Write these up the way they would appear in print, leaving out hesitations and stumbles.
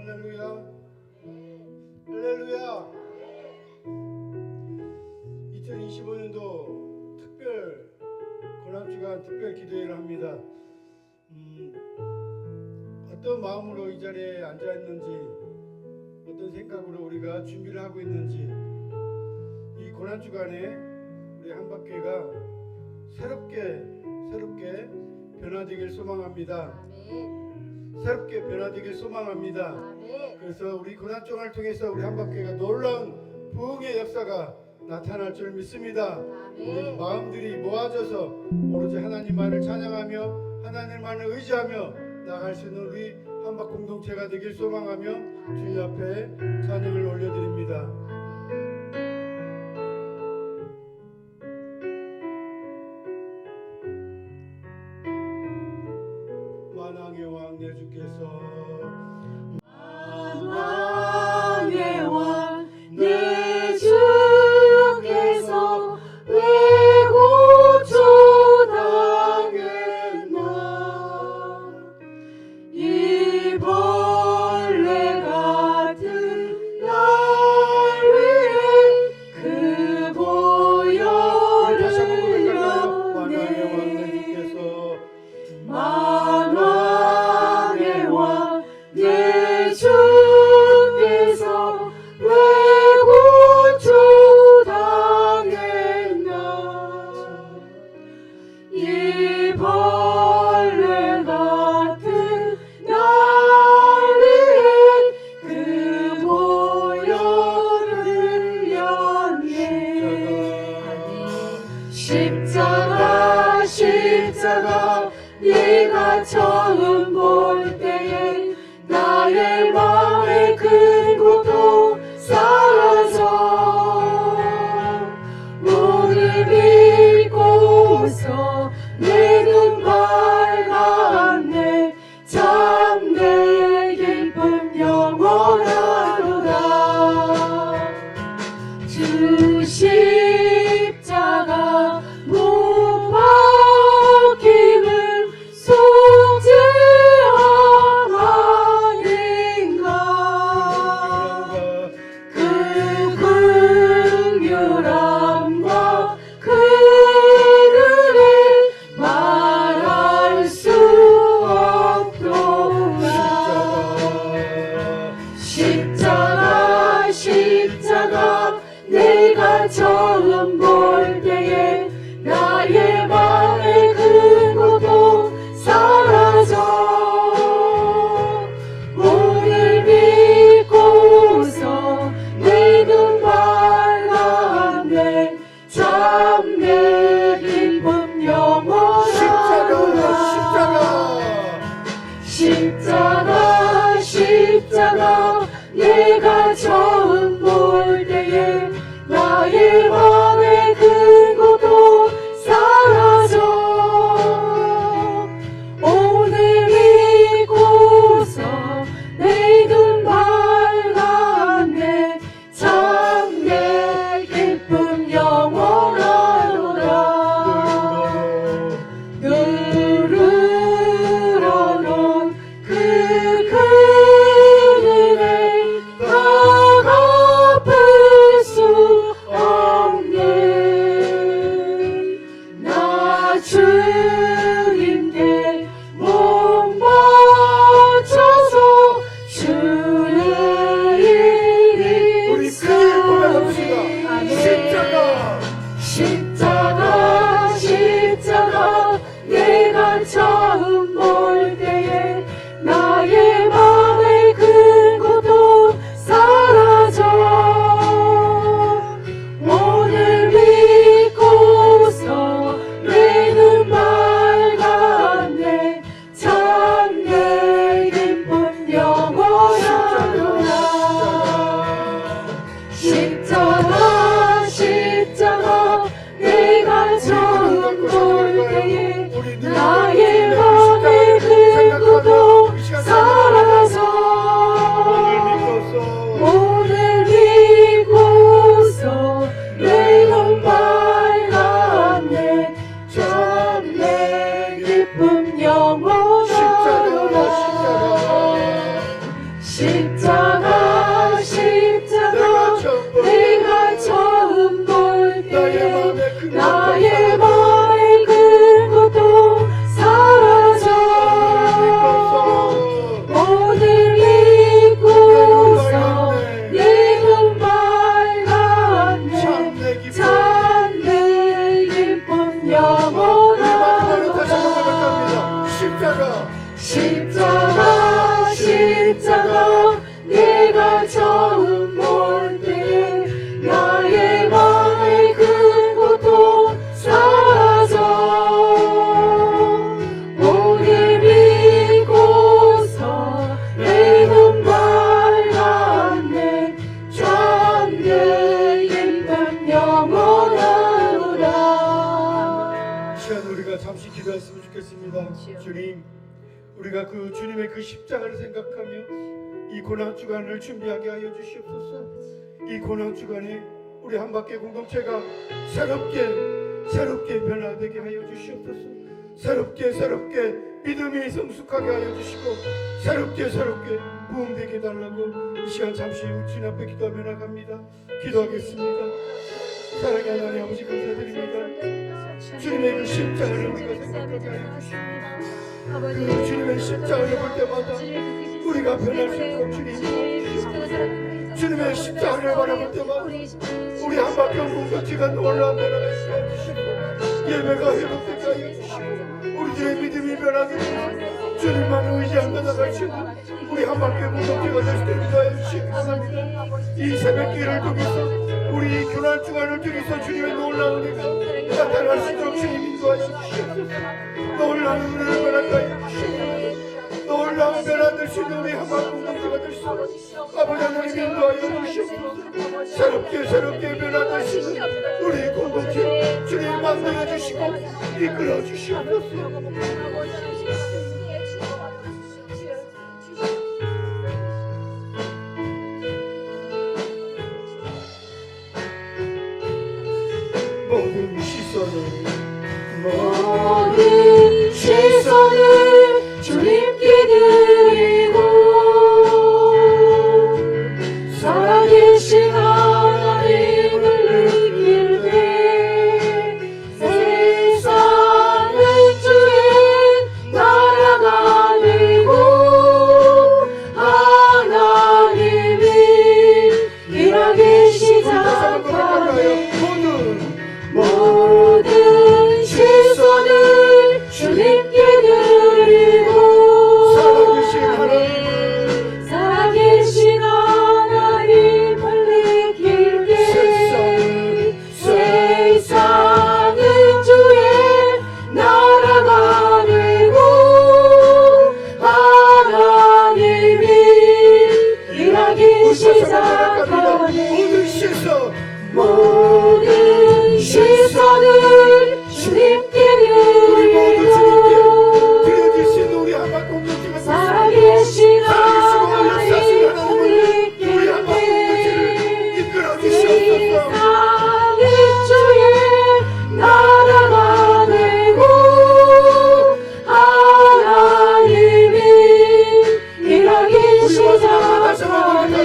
할렐루야. 할렐루야. 2025년도 특별 고난주간 특별 기도회를 합니다. 어떤 마음으로 이 자리에 앉아 있는지, 어떤 생각으로 우리가 준비를 하고 있는지, 이 고난주간에 우리 한박교회가 새롭게 변화되길 소망합니다. 새롭게 변화되길 소망합니다. 그래서 우리 고난주간을 통해서 우리 한박교회가 놀라운 부흥의 역사가 나타날 줄 믿습니다. 우리 마음들이 모아져서 오로지 하나님만을 찬양하며 하나님만을 의지하며 나갈 수 있는 우리 한박 공동체가 되길 소망하며 주님 앞에 찬양을 올려드립니다. 만왕의 왕 내 주께서 만왕의 왕 내 주께서 왜고초 당했나 이 벌레 같은 날 위해 그 보혈을 다시 한번 고백할까요? 만왕의 왕 내 흘렸네 주께서 만왕의 왕 내 주께서 왜고초 당했나 이 벌레 같은 날 위해 그 보혈을 흘렸네 십자가 네가 처음 볼 때에 나의 마음 주십시오. 주님, 우리가 그 주님의 그 십자가를 생각하며 이 고난 주간을 준비하게 하여 주시옵소서. 이 고난 주간에 우리 한밖에 공동체가 새롭게 변화되게 하여 주시옵소서. 새롭게 믿음이 성숙하게 하여 주시고 새롭게 부흥되게 달라고 이 시간 잠시 주님 앞에 기도하며 나갑니다. 기도하겠습니다. 사랑의 하나님 아버지 감사드립니다. 주님의 그 십자가를 우리가 생각하게 하여 주시고 그 주님의 십자가를 볼 때마다 우리가 변할 수 있도록 주님 도와주시옵소서. 주님의 십자가를 바라볼 때마다 우리 한밖에 공동체가 놀라운 변화가 있게 해주시고 예배가 회복되게 하여 주시고 우리들의 믿음이 변하게 되고 주님만 의지하며 나갈 수 있는 우리 한밖에 공동체가 될 수 있도록 하여 주시기 바랍니다. 이 새벽기를 통해서 우리 교난 주간을 통해서 주님의 놀라운 은혜가 나타날 수 있도록 주님 인도하여 주시옵소서. 놀라운 은혜를 변하게 하여 주시옵소서. 놀라운 변화될 수 있는 우리 한밖에 공동체가 될 수 있도록 아버지 하나님 인도하여 주시옵소서. 새롭게 변화될 수 있는 우리 공동체 주님 만들어 주시고 이끌어 주시옵소서. 모든 시선을 주님께 드리고 살아계신 하나님을 느낄 때 세상은 주의 나라가 되고 하나님이 일하기 시작하네. 모든 시선을 주님께 드리고 살아계신 하나님을 느낄 때 세상은 주의 나라가 되고 하나님이 일하기 시작하네. 모든 시선을 주님께 드리고 살아계신 하나님을 느낄 때 세상은 주의 나라가 되고 하나님이 일하기 시작하네.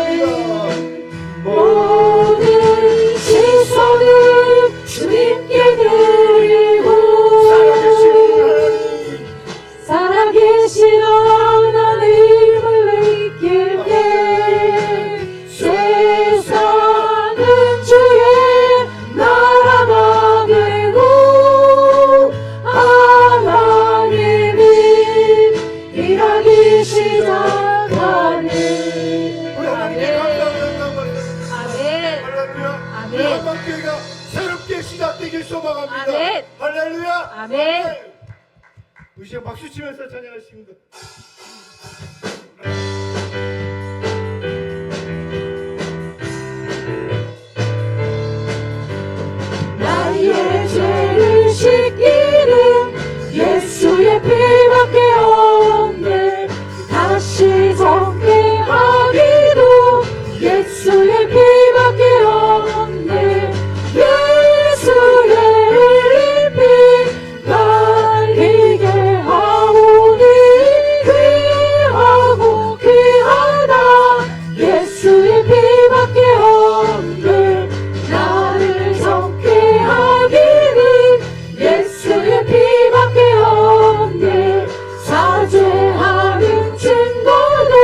모든 시선을 주님께 드리고 살아계신 하나님을 느낄 때 세상은 주의 나라가 되고 하나님이 일하기 시작하네. 우리 하나님께 감사합니다. 아멘. 우리 한방교회가 새롭게 시작되길 소망합니다. 아멘. 할렐루야. 아멘. 우리 시간 박수 치면서 찬양하십니다. 나의 죄를 씻기는 예수의 피밖에 없네. 다시 정케 하기도 예수의 피밖에 없네. 예수의 흘린 피 날리게 하오니 귀하고 귀하다. 예수의 피밖에 없네. 나를 정케 하기는 예수의 피밖에 없네. 사죄하는 증거도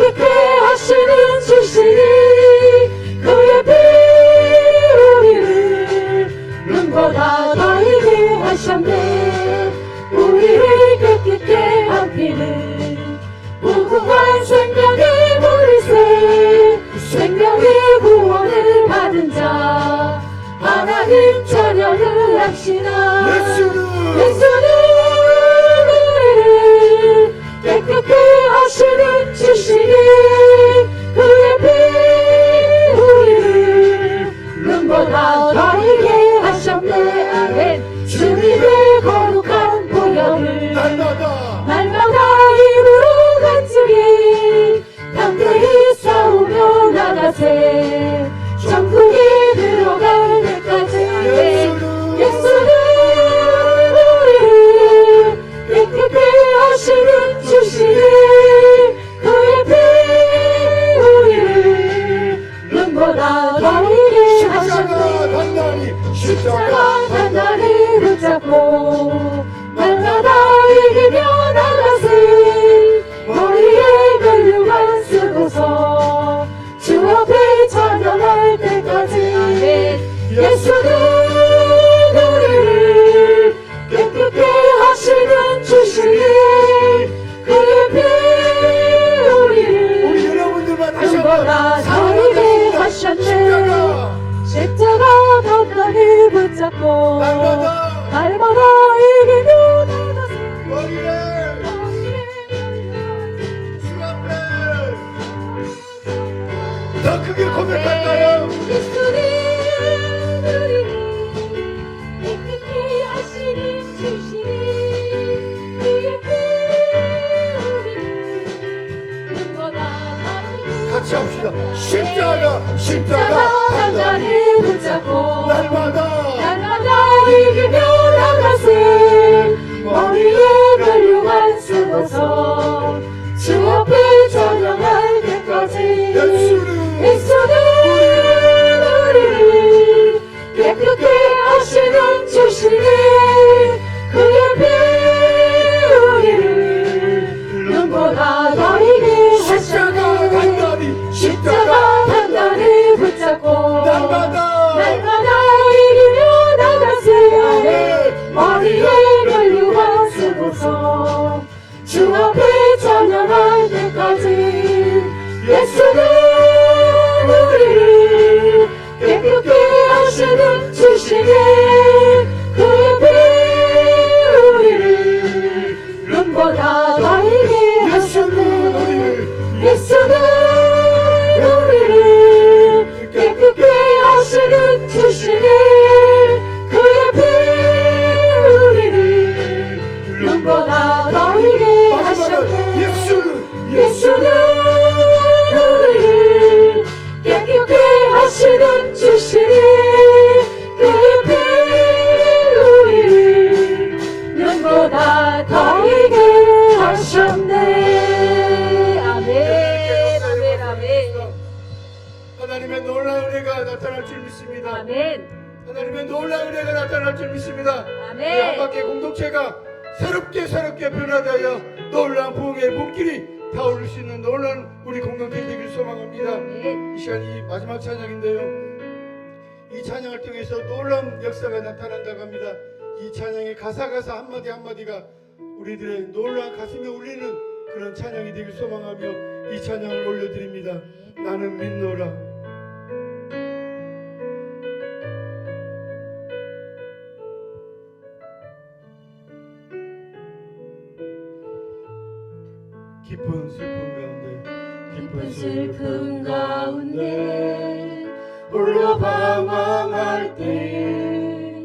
깨끗게 하시는 주시니 그의 피 우리를 눈보다 더이게 하셨네. 우리를 깨끗게 한 피는 무궁한 생명의 물이세. 생명의 구원을 받은 자 하나님 자녀를 합시다. 예수는 우리를 깨끗게 하시는 주시니 그의 피 우리를 눈보다 더이게 하셨네. 아멘. 주님의 거룩한 보혈을 날마다 입으로 간증해 담대히 싸우며 나가세. 천국에 들어갈 때까지. 예수는 우리를 깨끗게 하시는 주시니 그의 피 우리를 눈보다 더이게 하셨네. 십자가 단단히 붙잡고 날마다 이기며 나가세. 머리에 멸류관 쓰고서 주 앞에 찬양할 때까지. 예수는 우리를 깨끗게 하시는 주시니 그의 피 우리를 여러분들만 다시 눈보다 한번 더이게 하셨네. 십자가 단단히 붙잡고 날마다 이기며 나가세. 머리를 주 앞에 더 크게 고백할까요? 예수는 우리를 깨끗게 하시는 주시니 그의 피 우리를 눈보다 더이게 같이 합시다. 십자가 단단히 붙잡고 날마다 이기며 나가세. 머리에 멸류관 쓰고서 주 앞에 찬양할 때까지. 예수는 우리를 깨끗게 하시는 주시니 그의 피 우리를 눈보다 더이게 하셨네. 십자가 단단히 붙잡고 날마다 이기며 나가세. 머리에 멸류관 쓰고서 주 앞에 찬양할 때까지. 예수는 우리를 깨끗게 하시는 주시니 그의 피 우리를 눈보다 더이게 하셨네. 예수는 우리를 깨끗게 하시는 주시니 그의 피 우리를 눈보다 더이게 하셨네. 예수는 우리를 깨끗게 하시는 주시니 그의 피 우리를 눈보다 더이게 하셨네. 아멘. 아멘. 아멘. 하나님의 놀라운 은혜가 나타날 줄 믿습니다. 아멘. 하나님의 놀라운 은혜가 나타날 줄 믿습니다. 아멘. 우리 한바퀴 공동체가 새롭게 변화되어 놀라운 부흥의 몸길이 타오를 수 있는 놀라운 우리 공동체 되길 소망합니다. 아멘. 이 시간이 마지막 찬양인데요, 이 찬양을 통해서 놀라운 역사가 나타난다고 합니다. 이 찬양의 가사 한마디가 우리들의 놀라운 가슴에 울리는 그런 찬양이 되길 소망하며 이 찬양을 올려드립니다. 나는 믿노라. 깊은 슬픔 가운데 홀로 방황할 때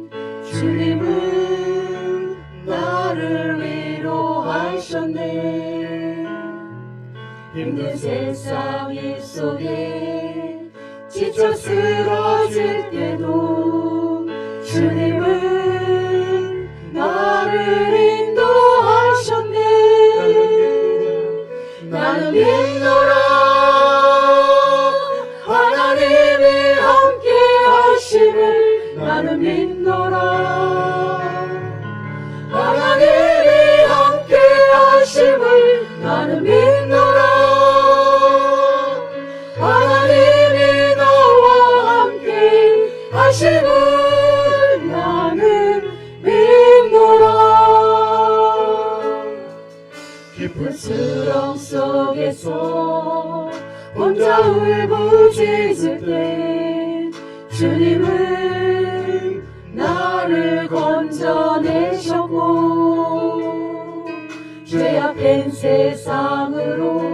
주님은 나를 위로하셨네. 힘든 세상 일 속에 지쳐 쓰러질 때도 주님은 나를 인도하셨네. 나는 믿노라. 하나님이 함께 하심을 나는 믿노라. 하나님이 함께 하심을 나는 믿노라. 혼자 울부짖을 때 주님은 나를 건져내셨고 죄악된 세상으로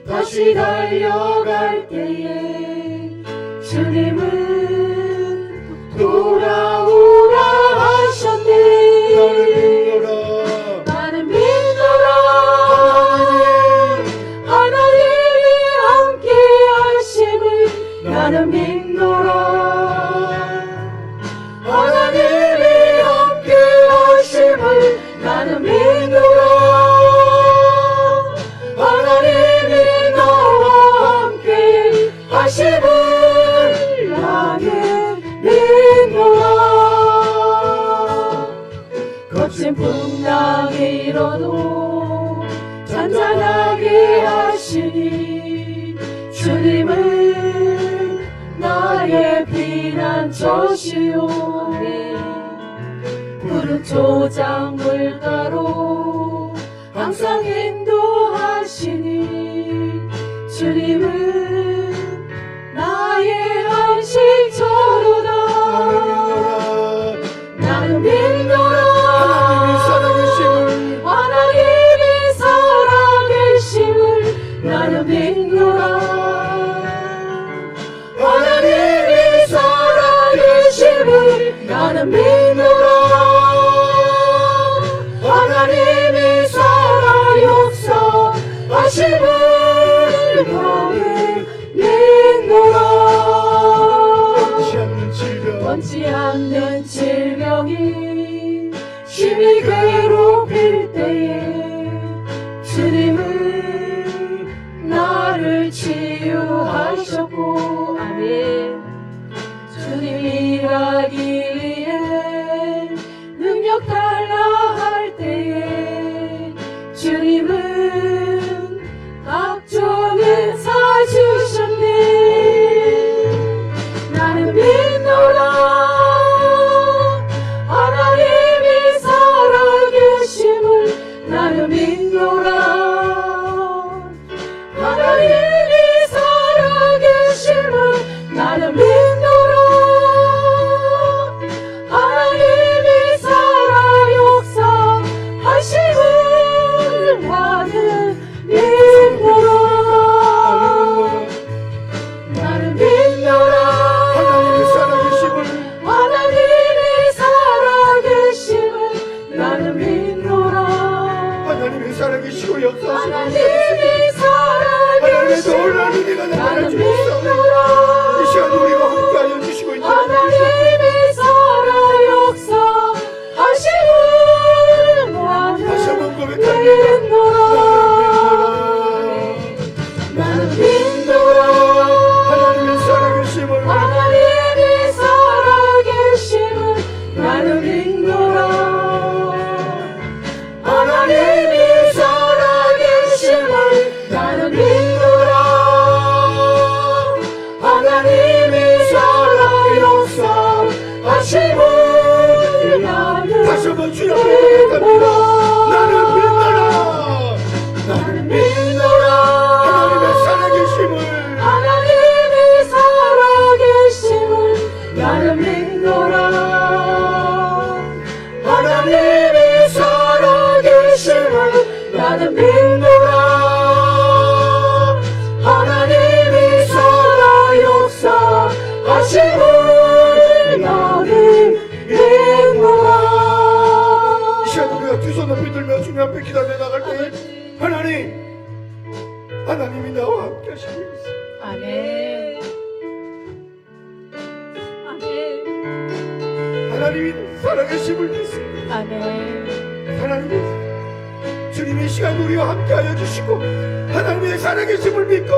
다시 달려갈 때에 주님은 돌아오라 하셨네. 나는 믿노라 하나님이 함께 하심을. 나는 믿노라 하나님이 함께 하심을. 나는 믿노라 하나님이 나와 함께 하심을. 나는 믿노라. 거친 풍랑이 일어도 잔잔하게 하시니 주님은 나의 피난처시오. 푸른 초장 물가로 항상 인도하시니 주님은 나의 안식처로다. 나는 믿노라 하나님이 살아계심을. 나는 믿노라 하나님이 살아계심을. 나는 믿노라 하나님이 살아 역사하심을. 나는 믿노라. 원치 않는 질병이 심히 괴롭힐 때에 주님은 나를 치유하셨고. 아멘. 주님이 일하기 위해 능력 달라 할 때에 주님은 각종 은사 주셨네. 나는 믿노라 하나님이 살아계심을. 나는 믿노라 하나님이 살아계심을. 나는 믿노라 하나님이 살아 역사하심을. 나는 믿노라. 나는 믿노라 하나님이 살아계심을. 하나님이 살아계심을. 나는 믿노라 하나님이 살아계시고 역사하시고 하나님이 하나님의 살아계심을. 놀라운 은혜가 나는 나타날 줄 믿사오니 믿노라 이 시간 우리가 함께하여 주시고 있는 하나님이 살아 역사하심을. 다시 한번 나는 고백합니다. 믿노라 나는 믿노라 하나님이 살아계심을. 하나님이 살아계심을. 나는 믿노라 하나님이 살아계심을. 나는 믿노라 하나님이 살아 역사하심을. 나는 다시 한번 주여 고백합니다. 나는 믿노라. 나는 믿노라. 하나님의 살아계심을. 하나님이 살아계심을. 나는 믿노라 하나님이 살아계심을. 나는 믿노라 하나님이 살아 역사하심을. 나는 믿노라. 이 시간 우리가 두 손 높이 들며 주님 앞에 기도하며 나갈 때 하나님이 나와 함께 하시고 있습니다. 아멘. 아멘. 하나님이 살아계심을 믿습니다. 아멘. 하나님이 주님이 이 시간 우리와 함께하여 주시고 하나님의 살아계심을 믿고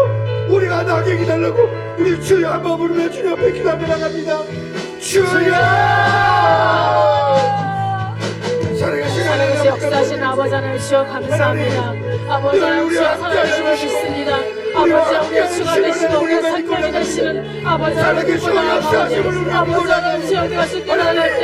우리가 나게 기다리고 우리 주여 한번 부르며 주님 앞에 기도하며 나갑니다. 주여 살아계신 하나님 역사하신 아버지 하나님 주여 감사합니다. 아버지 하나님 주여 살아계심을 믿습니다. 아버지 하나님 주가 되시고 우리의 생명이 되시는 아버지 하나님 주여 아버지 하나님 주여 우리가 죽게 나갈 때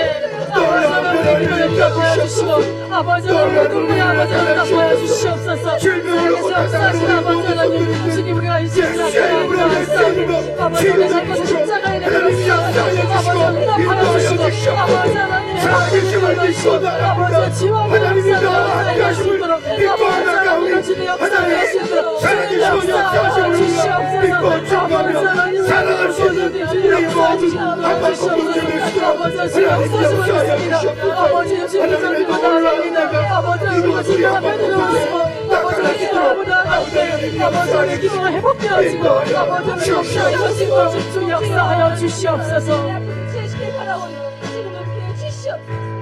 아버지 하나님 기도에 응답하여 주시고 아버지 하나님 눈물에 아버지 응답하여 주시옵소서. 세상에서 역사하신 아버지 하나님 주님 우리가 이 십자가에 감사하니 아버지 하나님 십자가에 내려가시옵소서. 아버지 응답하여 주시고 아버지 하나님 하나님을 넣으시고 아버지 지원의 역사를 역사할 수 있도록 아버지 하나님 주님 역사할 수 있도록 주님 역사하여 주시옵소서. 아버지 하나님 사랑할 수 있는 주님 역사해 주시옵소서. 아버지 주님 역사하시고 있습니다. 아버지 주님 믿고 나아갑니다. 아버지 우리가 진짜 빼드려오시고 아버지 기도하보다 아버지 기도가 회복되어지고 아버지 역사하시고 집중 역사하여 주시옵소서. 제시길 바라오니 지금은 피해 주시옵소서.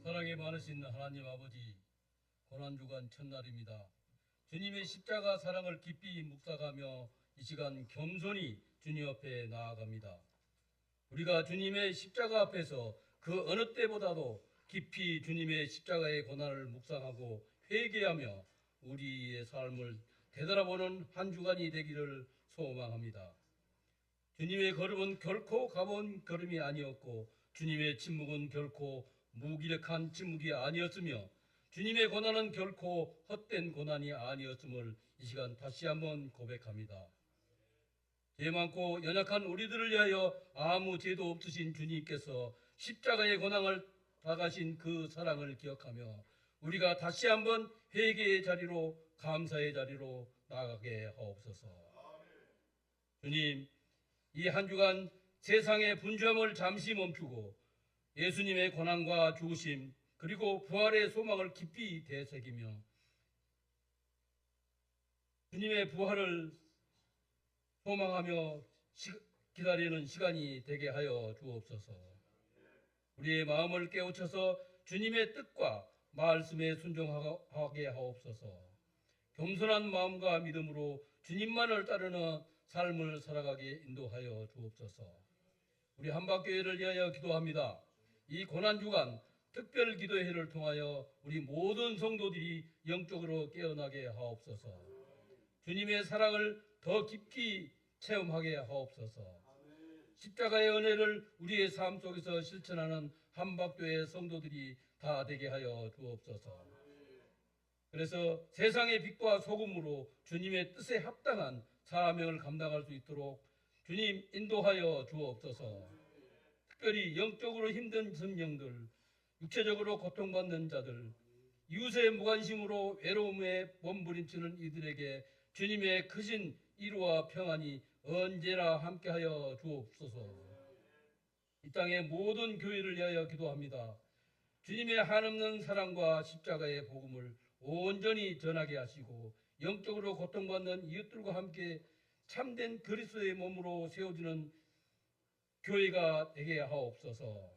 사랑이 많으신 하나님 아버지, 고난주간 첫날입니다. 주님의 십자가 사랑을 깊이 묵상하며 이 시간 겸손히 주님 앞에 나아갑니다. 우리가 주님의 십자가 앞에서 그 어느 때보다도 깊이 주님의 십자가의 고난을 묵상하고 회개하며 우리의 삶을 되돌아보는 한 주간이 되기를 소망합니다. 주님의 걸음은 결코 가본 걸음이 아니었고 주님의 침묵은 결코 무기력한 침묵이 아니었으며 주님의 고난은 결코 헛된 고난이 아니었음을 이 시간 다시 한번 고백합니다. 죄 많고 연약한 우리들을 위하여 아무 죄도 없으신 주님께서 십자가의 고난을 당하신 그 사랑을 기억하며 우리가 다시 한번 회개의 자리로 감사의 자리로 나아가게 하옵소서. 주님, 이 한 주간 세상의 분주함을 잠시 멈추고 예수님의 고난과 죽으심 그리고 부활의 소망을 깊이 되새기며 주님의 부활을 소망하며 기다리는 시간이 되게 하여 주옵소서. 우리의 마음을 깨우쳐서 주님의 뜻과 말씀에 순종하게 하옵소서. 겸손한 마음과 믿음으로 주님만을 따르는 삶을 살아가게 인도하여 주옵소서. 우리 한박교회를 위하여 기도합니다. 이 고난주간 특별 기도회를 통하여 우리 모든 성도들이 영적으로 깨어나게 하옵소서. 주님의 사랑을 더 깊이 체험하게 하옵소서. 십자가의 은혜를 우리의 삶 속에서 실천하는 한박교회 성도들이 다 되게 하여 주옵소서. 그래서 세상의 빛과 소금으로 주님의 뜻에 합당한 사명을 감당할 수 있도록 주님 인도하여 주옵소서. 특별히 영적으로 힘든 성령들, 육체적으로 고통받는 자들, 이웃의 무관심으로 외로움에 몸부림치는 이들에게 주님의 크신 위로와 평안이 언제나 함께하여 주옵소서. 이 땅의 모든 교회를 위하여 기도합니다. 주님의 한없는 사랑과 십자가의 복음을 온전히 전하게 하시고 영적으로 고통받는 이웃들과 함께 참된 그리스도의 몸으로 세워지는 교회가 되게 하옵소서.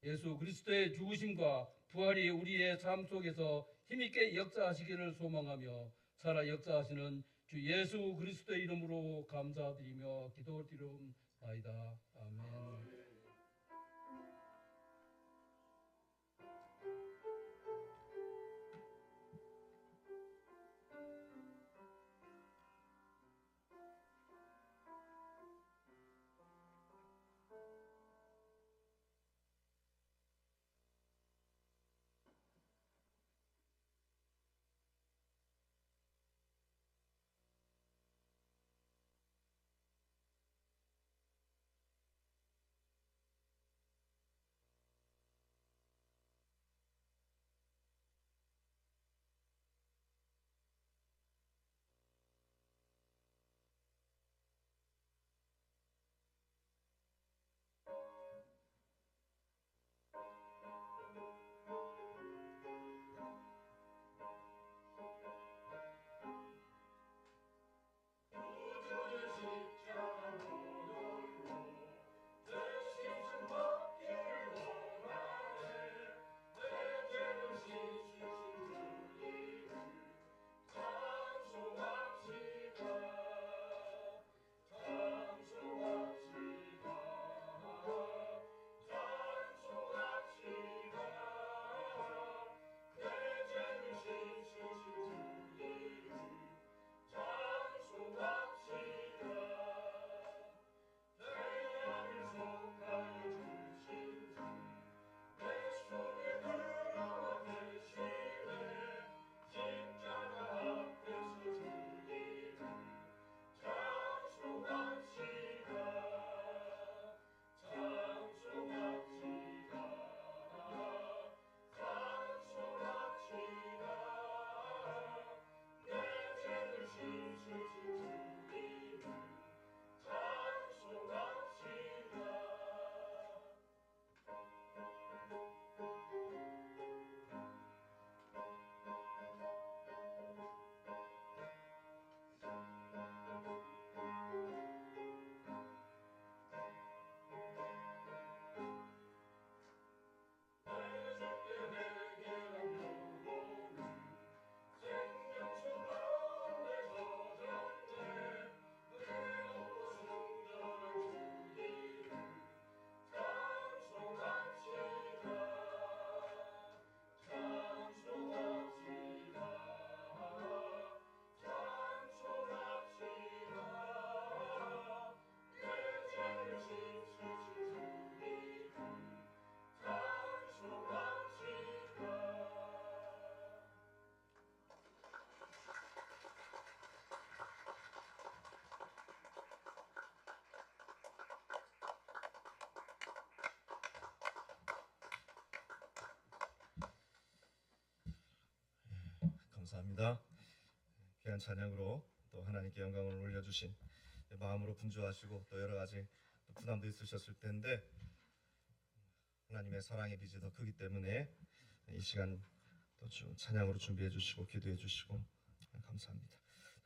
예수 그리스도의 죽으심과 부활이 우리의 삶 속에서 힘있게 역사하시기를 소망하며 살아 역사하시는 주 예수 그리스도의 이름으로 감사드리며 기도드리옵나이다. 아멘. 감사합니다. 귀한 찬양으로 또 하나님께 영광을 올려주신 마음으로 분주하시고 또 여러 가지 부담도 있으셨을 텐데 하나님의 사랑의 빚이 더 크기 때문에 이 시간 또 찬양으로 준비해 주시고 기도해 주시고 감사합니다.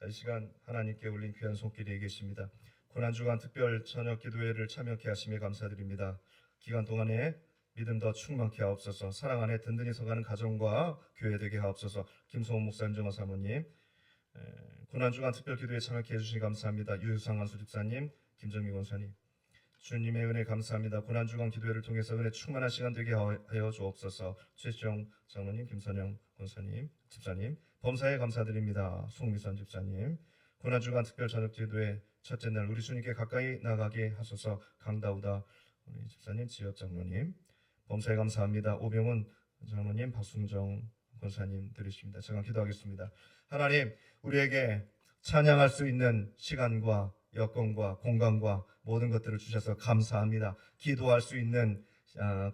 이 시간 하나님께 올린 귀한 손길이 계십니다. 고난주간 특별 저녁 기도회를 참여케 하심에 감사드립니다. 기간 동안에 믿음 더 충만케 하옵소서. 사랑 안에 든든히 서가는 가정과 교회 되게 하옵소서. 김성호 목사님, 정화 사모님, 고난주간 특별 기도에 참여케 해주시니 감사합니다. 유효상 안수 집사님, 김정미 권사님, 주님의 은혜 감사합니다. 고난주간 기도회를 통해서 은혜 충만한 시간 되게 하여 주옵소서. 최시정 장로님, 김선영 권사님, 집사님, 범사에 감사드립니다. 송미선 집사님, 고난주간 특별 저녁 기도회 첫째 날 우리 주님께 가까이 나가게 하소서. 강다우다 우리 집사님, 지역 장로님, 범사에 감사합니다. 오병훈 장로님, 박순정 권사님 드리십니다. 제가 기도하겠습니다. 하나님, 우리에게 찬양할 수 있는 시간과 여건과 공간과 모든 것들을 주셔서 감사합니다. 기도할 수 있는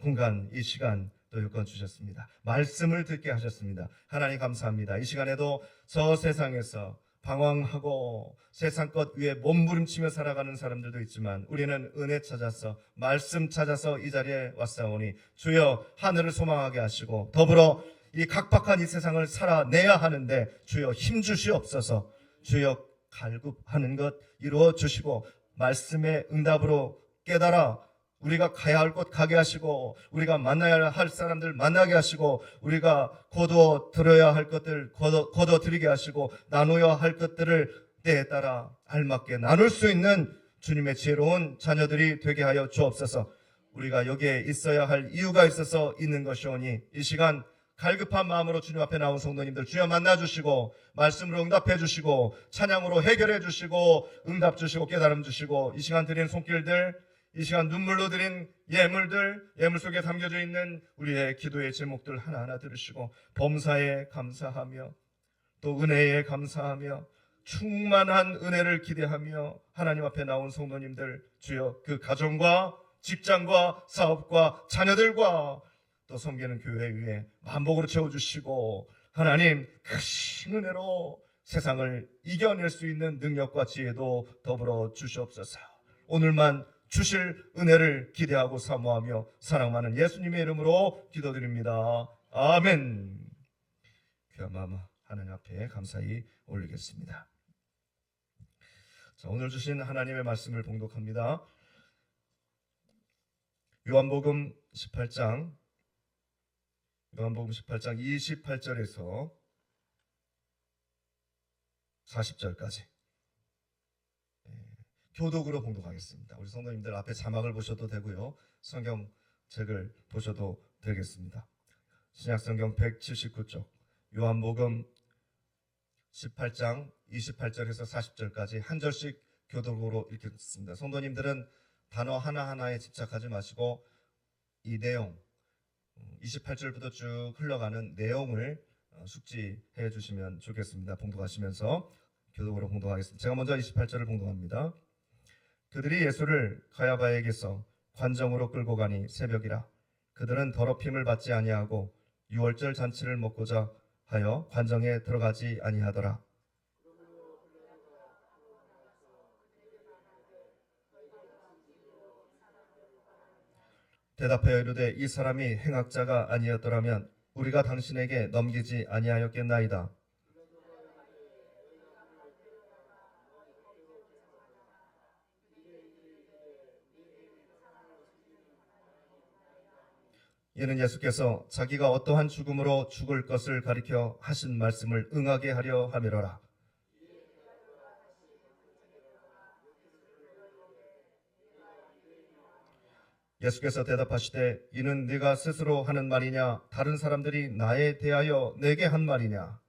공간, 이 시간 또 여건 주셨습니다. 말씀을 듣게 하셨습니다. 하나님 감사합니다. 이 시간에도 저 세상에서 방황하고 세상 것 위에 몸부림치며 살아가는 사람들도 있지만 우리는 은혜 찾아서 말씀 찾아서 이 자리에 왔사오니 주여 하늘을 소망하게 하시고 더불어 이 각박한 이 세상을 살아내야 하는데 주여 힘 주시옵소서. 주여 갈급하는 것 이루어 주시고 말씀의 응답으로 깨달아 우리가 가야 할 곳 가게 하시고 우리가 만나야 할 사람들 만나게 하시고 우리가 거두어 들어야 할 것들 거두어 드리게 하시고 나누어야 할 것들을 때에 따라 알맞게 나눌 수 있는 주님의 지혜로운 자녀들이 되게 하여 주옵소서. 우리가 여기에 있어야 할 이유가 있어서 있는 것이오니 이 시간 갈급한 마음으로 주님 앞에 나온 성도님들 주여 만나주시고 말씀으로 응답해 주시고 찬양으로 해결해 주시고 응답 주시고 깨달음 주시고 이 시간 드린 손길들 이 시간 눈물로 드린 예물 속에 담겨져 있는 우리의 기도의 제목들 하나하나 들으시고 범사에 감사하며 또 은혜에 감사하며 충만한 은혜를 기대하며 하나님 앞에 나온 성도님들 주여 그 가정과 직장과 사업과 자녀들과 또 섬기는 교회 위에 만복으로 채워주시고 하나님 크신 은혜로 세상을 이겨낼 수 있는 능력과 지혜도 더불어 주시옵소서. 오늘만 주실 은혜를 기대하고 사모하며 사랑 많은 예수님의 이름으로 기도드립니다. 아멘. 귀한 마음 하나님 앞에 감사히 올리겠습니다. 자, 오늘 주신 하나님의 말씀을 봉독합니다. 요한복음 18장 28절에서 40절까지 교독으로 봉독하겠습니다. 우리 성도님들 앞에 자막을 보셔도 되고요. 성경책을 보셔도 되겠습니다. 신약성경 179쪽 요한복음 18장 28절에서 40절까지 한 절씩 교독으로 읽겠습니다. 성도님들은 단어 하나하나에 집착하지 마시고 이 내용 28절부터 쭉 흘러가는 내용을 숙지해 주시면 좋겠습니다. 봉독하시면서 교독으로 봉독하겠습니다. 제가 먼저 28절을 봉독합니다. 그들이 예수를 가야바에게서 관정으로 끌고 가니 새벽이라. 그들은 더럽힘을 받지 아니하고 유월절 잔치를 먹고자 하여 관정에 들어가지 아니하더라. 대답하여 이르되 이 사람이 행악자가 아니었더라면 우리가 당신에게 넘기지 아니하였겠나이다. 이는 예수께서 자기가 어떠한 죽음으로 죽을 것을 가리켜 하신 말씀을 응하게 하려 함이로라. 예수께서 대답하시되 이는 네가 스스로 하는 말이냐 다른 사람들이 나에 대하여 내게 한 말이냐.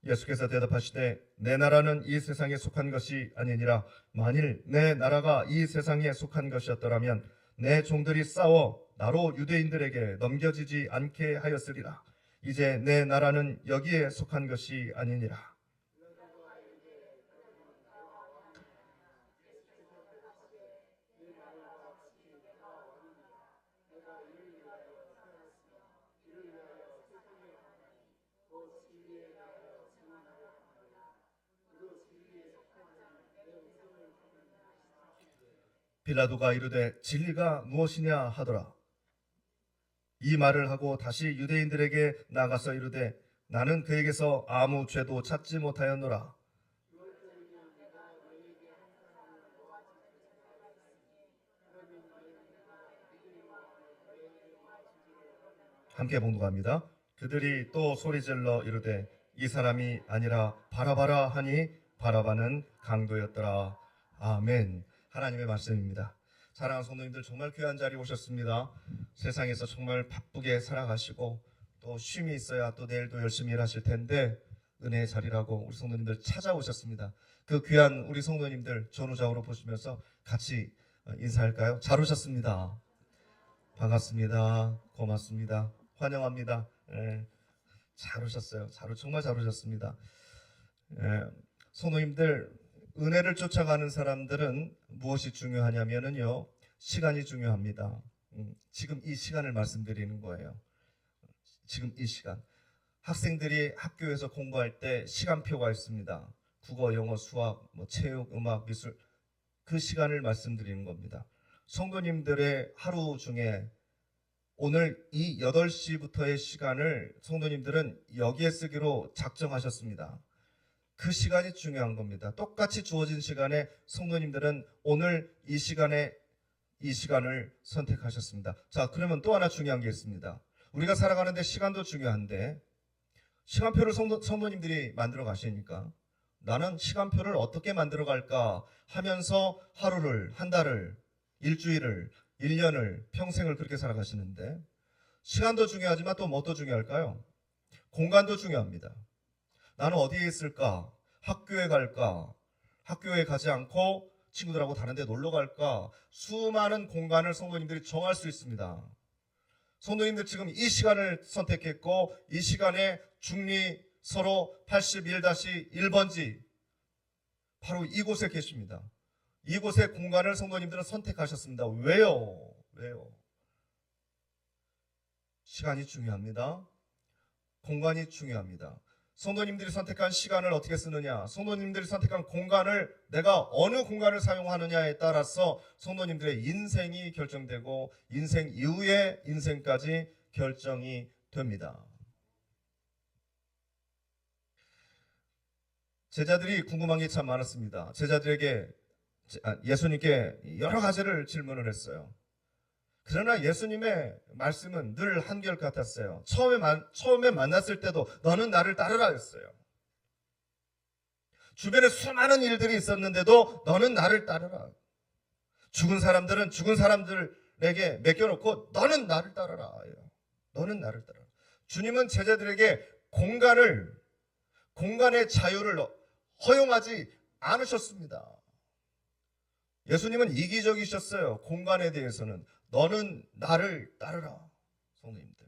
예수께서 대답하시되 내 나라는 이 세상에 속한 것이 아니니라. 만일 내 나라가 이 세상에 속한 것이었더라면 내 종들이 싸워 나로 유대인들에게 넘겨지지 않게 하였으리라. 이제 내 나라는 여기에 속한 것이 아니니라. 빌라도가 이르되 진리가 무엇이냐 하더라. 이 말을 하고 다시 유대인들에게 나가서 이르되 나는 그에게서 아무 죄도 찾지 못하였노라. 함께 봉독합니다. 그들이 또 소리질러 이르되 이 사람이 아니라 바라바라 하니 바라바는 강도였더라. 아멘. 하나님의 말씀입니다. 사랑하는 성도님들, 정말 귀한 자리에 오셨습니다. 세상에서 정말 바쁘게 살아가시고 또 쉼이 있어야 또 내일도 열심히 일하실 텐데 은혜의 자리라고 우리 성도님들 찾아오셨습니다. 그 귀한 우리 성도님들 전후좌우로 보시면서 같이 인사할까요? 잘 오셨습니다. 반갑습니다. 고맙습니다. 환영합니다. 잘 오셨어요. 정말 잘 오셨습니다. 성도님들, 은혜를 쫓아가는 사람들은 무엇이 중요하냐면요, 시간이 중요합니다. 지금 이 시간을 말씀드리는 거예요. 지금 이 시간. 학생들이 학교에서 공부할 때 시간표가 있습니다. 국어, 영어, 수학, 체육, 음악, 미술, 그 시간을 말씀드리는 겁니다. 성도님들의 하루 중에 오늘 이 8시부터의 시간을 성도님들은 여기에 쓰기로 작정하셨습니다. 그 시간이 중요한 겁니다. 똑같이 주어진 시간에 성도님들은 오늘 이 시간에 이 시간을 선택하셨습니다. 자, 그러면 또 하나 중요한 게 있습니다. 우리가 살아가는데 시간도 중요한데 시간표를 성도님들이 만들어 가시니까 나는 시간표를 어떻게 만들어 갈까 하면서 하루를, 한 달을, 일주일을, 1년을, 평생을 그렇게 살아가시는데 시간도 중요하지만 또 뭐 또 중요할까요? 공간도 중요합니다. 나는 어디에 있을까? 학교에 갈까? 학교에 가지 않고 친구들하고 다른 데 놀러 갈까? 수많은 공간을 성도님들이 정할 수 있습니다. 성도님들 지금 이 시간을 선택했고 이 시간에 중리 서로 81-1번지 바로 이곳에 계십니다. 이곳의 공간을 성도님들은 선택하셨습니다. 왜요? 시간이 중요합니다. 공간이 중요합니다. 성도님들이 선택한 시간을 어떻게 쓰느냐, 성도님들이 선택한 공간을 내가 어느 공간을 사용하느냐에 따라서 성도님들의 인생이 결정되고 인생 이후의 인생까지 결정이 됩니다. 제자들이 궁금한 게 참 많았습니다. 제자들에게 예수님께 여러 가지를 질문을 했어요. 그러나 예수님의 말씀은 늘 한결같았어요. 처음에 만났을 때도 너는 나를 따르라 했어요. 주변에 수많은 일들이 있었는데도 너는 나를 따르라. 죽은 사람들은 죽은 사람들에게 맡겨놓고 너는 나를 따르라. 너는 나를 따르라. 주님은 제자들에게 공간의 자유를 허용하지 않으셨습니다. 예수님은 이기적이셨어요. 공간에 대해서는. 너는 나를 따르라. 성도님들,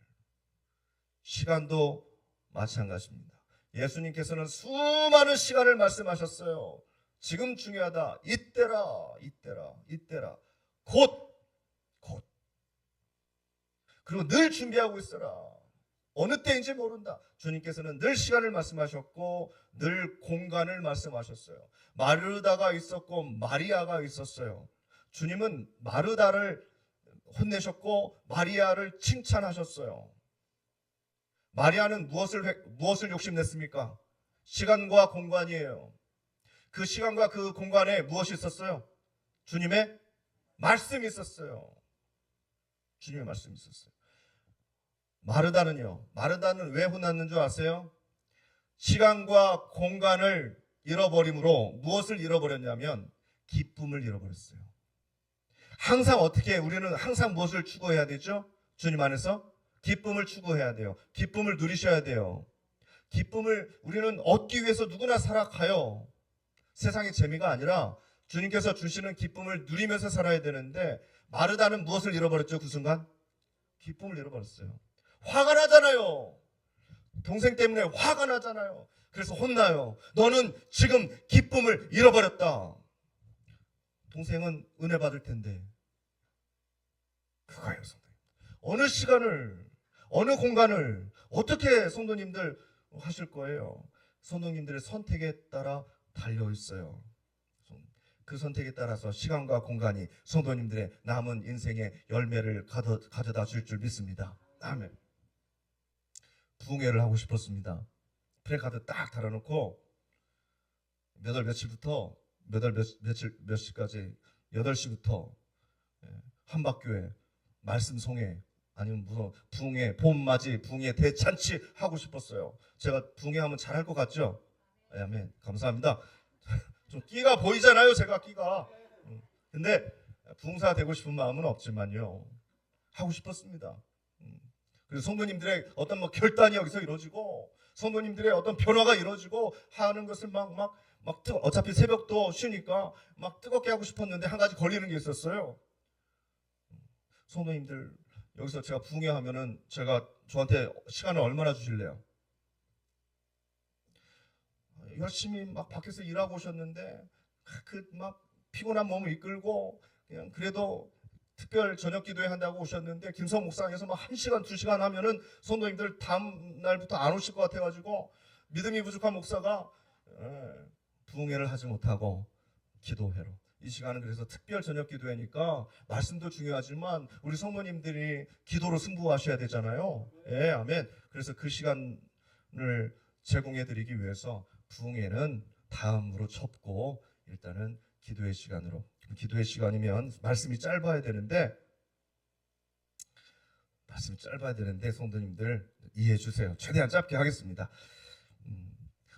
시간도 마찬가지입니다. 예수님께서는 수많은 시간을 말씀하셨어요. 지금 중요하다. 이때라. 곧. 그리고 늘 준비하고 있어라. 어느 때인지 모른다. 주님께서는 늘 시간을 말씀하셨고 늘 공간을 말씀하셨어요. 마르다가 있었고 마리아가 있었어요. 주님은 마르다를 혼내셨고 마리아를 칭찬하셨어요. 마리아는 무엇을 욕심냈습니까? 시간과 공간이에요. 그 시간과 그 공간에 무엇이 있었어요? 주님의 말씀이 있었어요. 주님의 말씀이 있었어요. 마르다는 왜 혼났는 줄 아세요? 시간과 공간을 잃어버림으로 무엇을 잃어버렸냐면 기쁨을 잃어버렸어요. 우리는 항상 무엇을 추구해야 되죠? 주님 안에서 기쁨을 추구해야 돼요. 기쁨을 누리셔야 돼요. 기쁨을 우리는 얻기 위해서 누구나 살아가요. 세상의 재미가 아니라 주님께서 주시는 기쁨을 누리면서 살아야 되는데 마르다는 무엇을 잃어버렸죠? 그 순간 기쁨을 잃어버렸어요. 화가 나잖아요. 동생 때문에 화가 나잖아요. 그래서 혼나요. 너는 지금 기쁨을 잃어버렸다. 동생은 은혜 받을 텐데. 그거예요, 성도님. 어느 시간을, 어느 공간을 어떻게 성도님들 하실 거예요? 성도님들의 선택에 따라 달려 있어요. 그 선택에 따라서 시간과 공간이 성도님들의 남은 인생의 열매를 가져다 줄 줄 믿습니다. 아멘. 부흥회를 하고 싶었습니다. 프레카드 딱 달아놓고 몇 월 며칠부터 몇 시까지 8시부터 한박교회 말씀 송해 아니면 무슨 부흥회 봄맞이 부흥회 대잔치 하고 싶었어요. 제가 부흥회 하면 잘할 것 같죠? 아멘. 감사합니다. 좀 끼가 보이잖아요. 제가 끼가. 근데 부흥사가 되고 싶은 마음은 없지만요. 하고 싶었습니다. 그래서 성도님들의 어떤 뭐 결단이 여기서 이루어지고 성도님들의 어떤 변화가 이루어지고 하는 것을 어차피 새벽도 쉬니까 막 뜨겁게 하고 싶었는데 한 가지 걸리는 게 있었어요. 성도님들 여기서 제가 부흥회 하면은 저한테 시간을 얼마나 주실래요? 열심히 막 밖에서 일하고 오셨는데 그 막 피곤한 몸을 이끌고 그냥 그래도 특별 저녁 기도회 한다고 오셨는데 김성 목상에서 막 1시간 2시간 하면은 성도님들 다음 날부터 안 오실 것 같아가지고 믿음이 부족한 목사가 부흥회를 하지 못하고 기도회로 이 시간은 그래서 특별 저녁 기도회니까 말씀도 중요하지만 우리 성도님들이 기도로 승부하셔야 되잖아요. 예, 아멘. 그래서 그 시간을 제공해 드리기 위해서 부흥회는 다음으로 접고 일단은 기도의 시간으로. 기도의 시간이면 말씀이 짧아야 되는데 성도님들 이해해 주세요. 최대한 짧게 하겠습니다.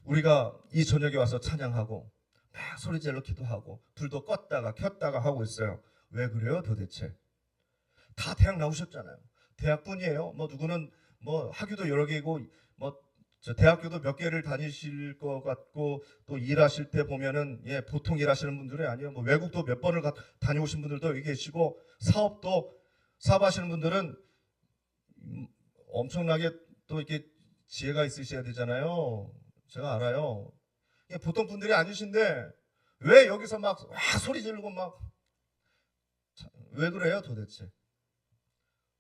우리가 이 저녁에 와서 찬양하고 막 소리질러 기도하고 불도 껐다가 켰다가 하고 있어요. 왜 그래요 도대체? 다 대학 나오셨잖아요. 대학뿐이에요. 뭐 누구는 뭐 학교도 여러 개고 뭐 저 대학교도 몇 개를 다니실 것 같고 또 일하실 때 보면은 보통 일하시는 분들이 아니에요. 뭐 외국도 몇 번을 다녀오신 분들도 여기 계시고 사업하시는 분들은 엄청나게 또 이렇게 지혜가 있으셔야 되잖아요. 제가 알아요. 보통 분들이 아니신데 왜 여기서 막 소리 지르고 막 왜 그래요 도대체?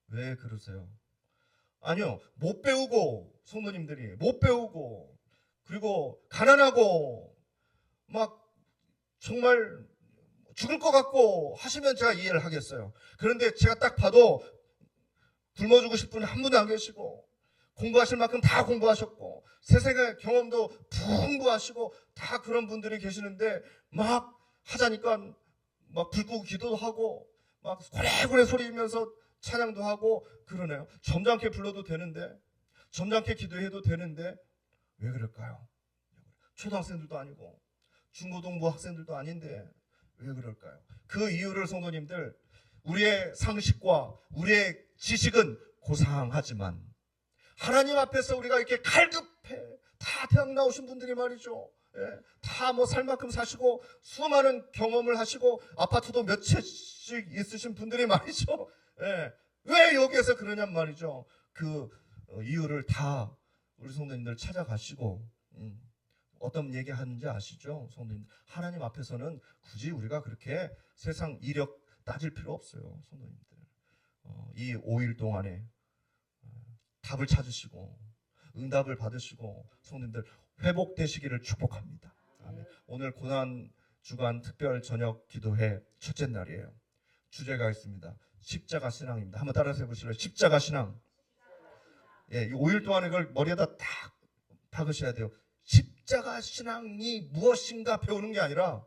왜 그러세요? 아니요, 못 배우고 성도님들이 못 배우고 그리고 가난하고 막 정말 죽을 것 같고 하시면 제가 이해를 하겠어요. 그런데 제가 딱 봐도 굶어 죽고 싶은 분 한 분도 안 계시고 공부하실 만큼 다 공부하셨고 세상의 경험도 풍부하시고 다 그런 분들이 계시는데 막 하자니까 막 불 끄고 기도도 하고 막 고래고래 소리면서 찬양도 하고 그러네요. 점잖게 불러도 되는데 점잖게 기도해도 되는데 왜 그럴까요? 초등학생들도 아니고 중고등부 학생들도 아닌데 왜 그럴까요? 그 이유를 성도님들 우리의 상식과 우리의 지식은 고상하지만 하나님 앞에서 우리가 이렇게 갈급해 다 대학 나오신 분들이 말이죠. 다 뭐 살 만큼 사시고 수많은 경험을 하시고 아파트도 몇 채씩 있으신 분들이 말이죠. 왜 여기에서 그러냔 말이죠. 그 이유를 다 우리 성도님들 찾아가시고 어떤 얘기 하는지 아시죠? 성도님 하나님 앞에서는 굳이 우리가 그렇게 세상 이력 따질 필요 없어요. 성도님들 이 5일 동안에 답을 찾으시고 응답을 받으시고 성도님들 회복되시기를 축복합니다. 아멘. 오늘 고난 주간 특별 저녁 기도회 첫째 날이에요. 주제가 있습니다. 십자가 신앙입니다. 한번 따라서 해보실래요? 십자가 신앙. 이 5일 동안 이걸 머리에다 딱 박으셔야 돼요. 십자가 신앙이 무엇인가 배우는 게 아니라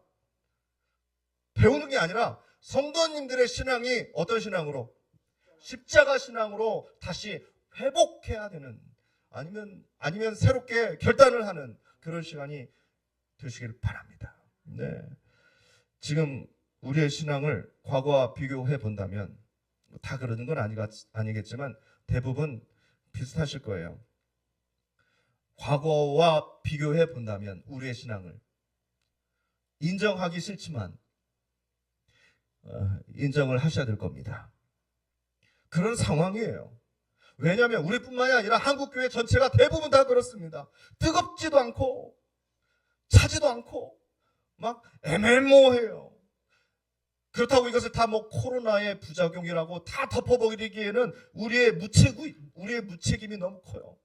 성도님들의 신앙이 어떤 신앙으로? 십자가 신앙으로 다시 회복해야 되는 아니면 새롭게 결단을 하는 그런 시간이 되시길 바랍니다. 네. 지금 우리의 신앙을 과거와 비교해 본다면 다 그러는 건 아니겠지만 대부분 비슷하실 거예요. 과거와 비교해 본다면 우리의 신앙을 인정하기 싫지만 인정을 하셔야 될 겁니다. 그런 상황이에요. 왜냐하면 우리뿐만이 아니라 한국교회 전체가 대부분 다 그렇습니다. 뜨겁지도 않고 차지도 않고 막 애매모호해요. 그렇다고 이것을 다 뭐 코로나의 부작용이라고 다 덮어버리기에는 우리의 무책임이 너무 커요.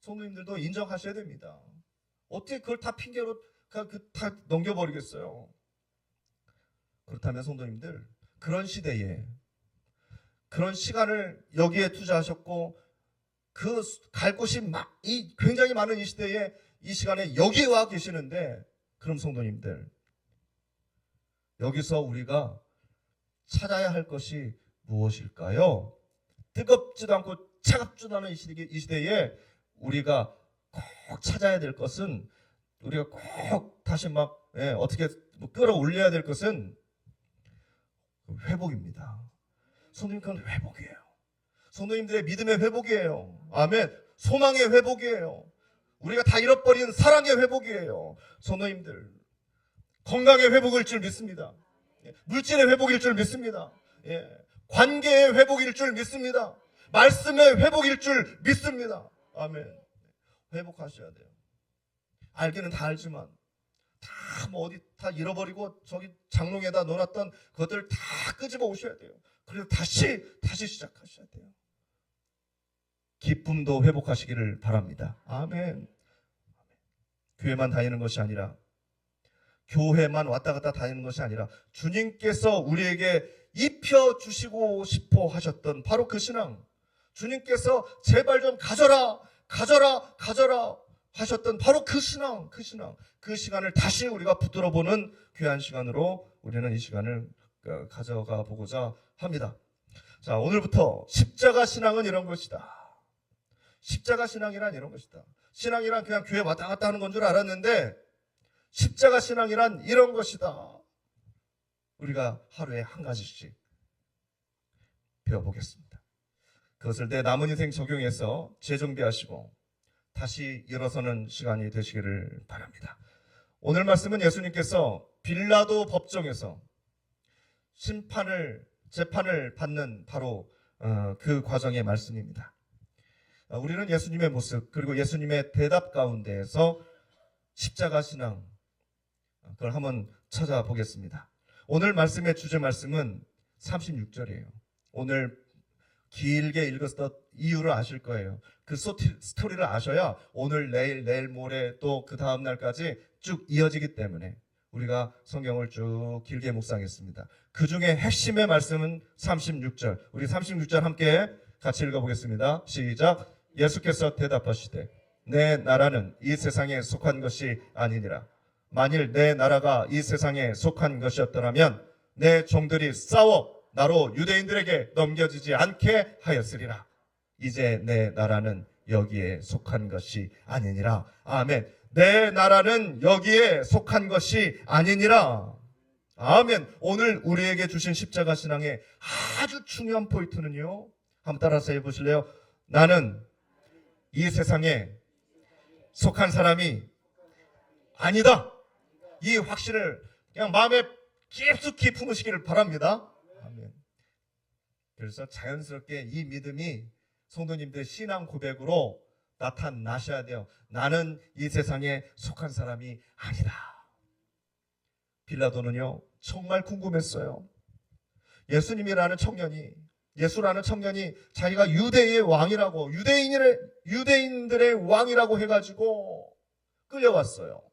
성도님들도 인정하셔야 됩니다. 어떻게 그걸 다 핑계로 다 넘겨버리겠어요. 그렇다면 성도님들, 그런 시대에 그런 시간을 여기에 투자하셨고 그 갈 곳이 굉장히 많은 이 시대에 이 시간에 여기 와 계시는데, 그럼 성도님들, 여기서 우리가 찾아야 할 것이 무엇일까요? 뜨겁지도 않고 차갑지도 않은 이 시대에 우리가 꼭 찾아야 될 것은, 우리가 꼭 다시 어떻게 끌어올려야 될 것은 회복입니다. 성도님, 그건 회복이에요. 성도님들의 믿음의 회복이에요. 아멘. 소망의 회복이에요. 우리가 다 잃어버린 사랑의 회복이에요. 성도님들, 건강의 회복일 줄 믿습니다. 물질의 회복일 줄 믿습니다. 관계의 회복일 줄 믿습니다. 말씀의 회복일 줄 믿습니다. 아멘. 회복하셔야 돼요. 알기는 다 알지만 다 어디 다 잃어버리고 저기 장롱에다 넣어놨던 그것들 다 끄집어 오셔야 돼요. 그래서 다시 시작하셔야 돼요. 기쁨도 회복하시기를 바랍니다. 아멘. 교회만 다니는 것이 아니라, 교회만 왔다 갔다 다니는 것이 아니라, 주님께서 우리에게 입혀주시고 싶어 하셨던 바로 그 신앙, 주님께서 제발 좀 가져라 하셨던 바로 그 신앙, 그 시간을 다시 우리가 붙들어 보는 귀한 시간으로 우리는 이 시간을 가져가 보고자 합니다. 자, 오늘부터 십자가 신앙은 이런 것이다. 십자가 신앙이란 이런 것이다. 신앙이란 그냥 교회 왔다 갔다 하는 건 줄 알았는데, 십자가 신앙이란 이런 것이다. 우리가 하루에 한 가지씩 배워보겠습니다. 그것을 내 남은 인생 적용해서 재정비하시고 다시 일어서는 시간이 되시기를 바랍니다. 오늘 말씀은 예수님께서 빌라도 법정에서 재판을 받는 바로 그 과정의 말씀입니다. 우리는 예수님의 모습, 그리고 예수님의 대답 가운데에서 십자가 신앙, 그걸 한번 찾아보겠습니다. 오늘 말씀의 주제 말씀은 36절이에요. 오늘 길게 읽었던 이유를 아실 거예요. 그 스토리를 아셔야 오늘, 내일 모레 또 그 다음 날까지 쭉 이어지기 때문에 우리가 성경을 쭉 길게 묵상했습니다. 그 중에 핵심의 말씀은 36절. 우리 36절 함께 같이 읽어보겠습니다. 시작. 예수께서 대답하시되 내 나라는 이 세상에 속한 것이 아니니라. 만일 내 나라가 이 세상에 속한 것이었더라면 내 종들이 싸워 나로 유대인들에게 넘겨지지 않게 하였으리라. 이제 내 나라는 여기에 속한 것이 아니니라. 아멘. 내 나라는 여기에 속한 것이 아니니라. 아멘. 오늘 우리에게 주신 십자가 신앙의 아주 중요한 포인트는요, 한번 따라서 해보실래요? 나는 이 세상에 속한 사람이 아니다. 이 확신을 그냥 마음에 깊숙이 품으시기를 바랍니다. 아멘. 그래서 자연스럽게 이 믿음이 성도님들의 신앙 고백으로 나타나셔야 돼요. 나는 이 세상에 속한 사람이 아니다. 빌라도는요, 정말 궁금했어요. 예수라는 청년이 자기가 유대의 왕이라고, 유대인들의 왕이라고 해가지고 끌려왔어요.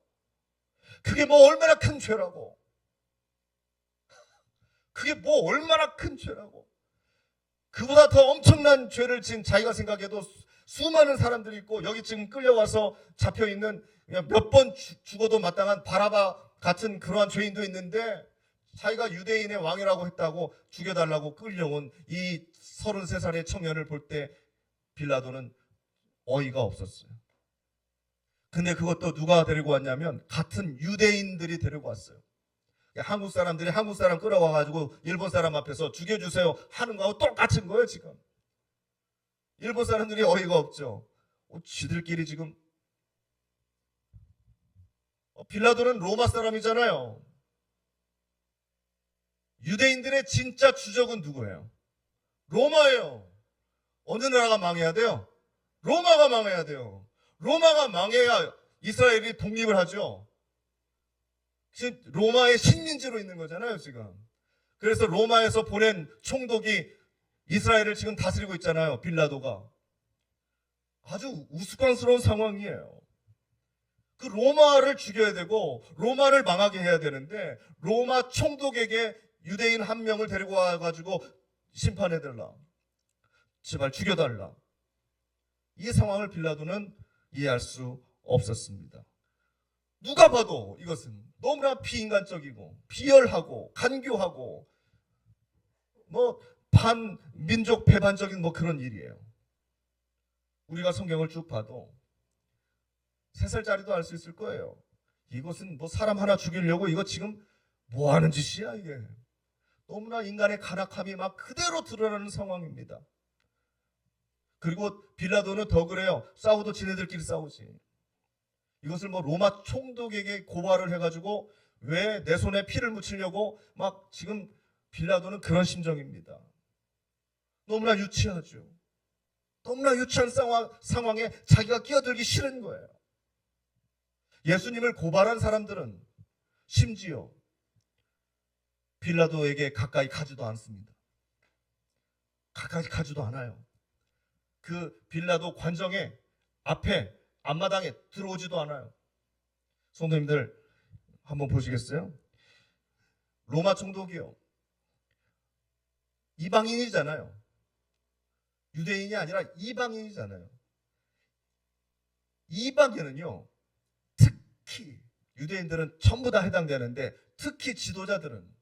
그게 뭐 얼마나 큰 죄라고. 그보다 더 엄청난 죄를 지은, 자기가 생각해도 수많은 사람들이 있고, 여기 지금 끌려와서 잡혀있는, 그냥 몇 번 죽어도 마땅한 바라바 같은 그러한 죄인도 있는데, 자기가 유대인의 왕이라고 했다고 죽여달라고 끌려온 이 33살의 청년을 볼 때 빌라도는 어이가 없었어요. 근데 그것도 누가 데리고 왔냐면 같은 유대인들이 데리고 왔어요. 한국 사람들이 한국 사람 끌어와가지고 일본 사람 앞에서 죽여주세요 하는 거하고 똑같은 거예요. 지금 일본 사람들이 어이가 없죠. 지들끼리 지금, 빌라도는 로마 사람이잖아요. 유대인들의 진짜 주적은 누구예요? 로마예요. 어느 나라가 망해야 돼요? 로마가 망해야 돼요. 로마가 망해야 이스라엘이 독립을 하죠. 로마의 식민지로 있는 거잖아요, 지금. 그래서 로마에서 보낸 총독이 이스라엘을 지금 다스리고 있잖아요, 빌라도가. 아주 우스꽝스러운 상황이에요. 그 로마를 죽여야 되고 로마를 망하게 해야 되는데 로마 총독에게 유대인 한 명을 데리고 와가지고 심판해달라, 제발 죽여달라. 이 상황을 빌라도는 이해할 수 없었습니다. 누가 봐도 이것은 너무나 비인간적이고 비열하고 간교하고 반민족 배반적인 그런 일이에요. 우리가 성경을 쭉 봐도 3살짜리도 알 수 있을 거예요. 이것은 사람 하나 죽이려고 이거 지금 뭐 하는 짓이야 이게. 너무나 인간의 간악함이 막 그대로 드러나는 상황입니다. 그리고 빌라도는 더 그래요. 싸워도 지네들끼리 싸우지. 이것을 로마 총독에게 고발을 해가지고 왜 내 손에 피를 묻히려고 막 지금 빌라도는 그런 심정입니다. 너무나 유치하죠. 너무나 유치한 상황에 자기가 끼어들기 싫은 거예요. 예수님을 고발한 사람들은 심지어 빌라도에게 가까이 가지도 않습니다. 가까이 가지도 않아요. 그 빌라도 관정의 앞에 앞마당에 들어오지도 않아요. 성도님들 한번 보시겠어요? 로마 총독이요, 이방인이잖아요. 유대인이 아니라 이방인이잖아요. 이방인은요, 특히 유대인들은 전부 다 해당되는데 특히 지도자들은,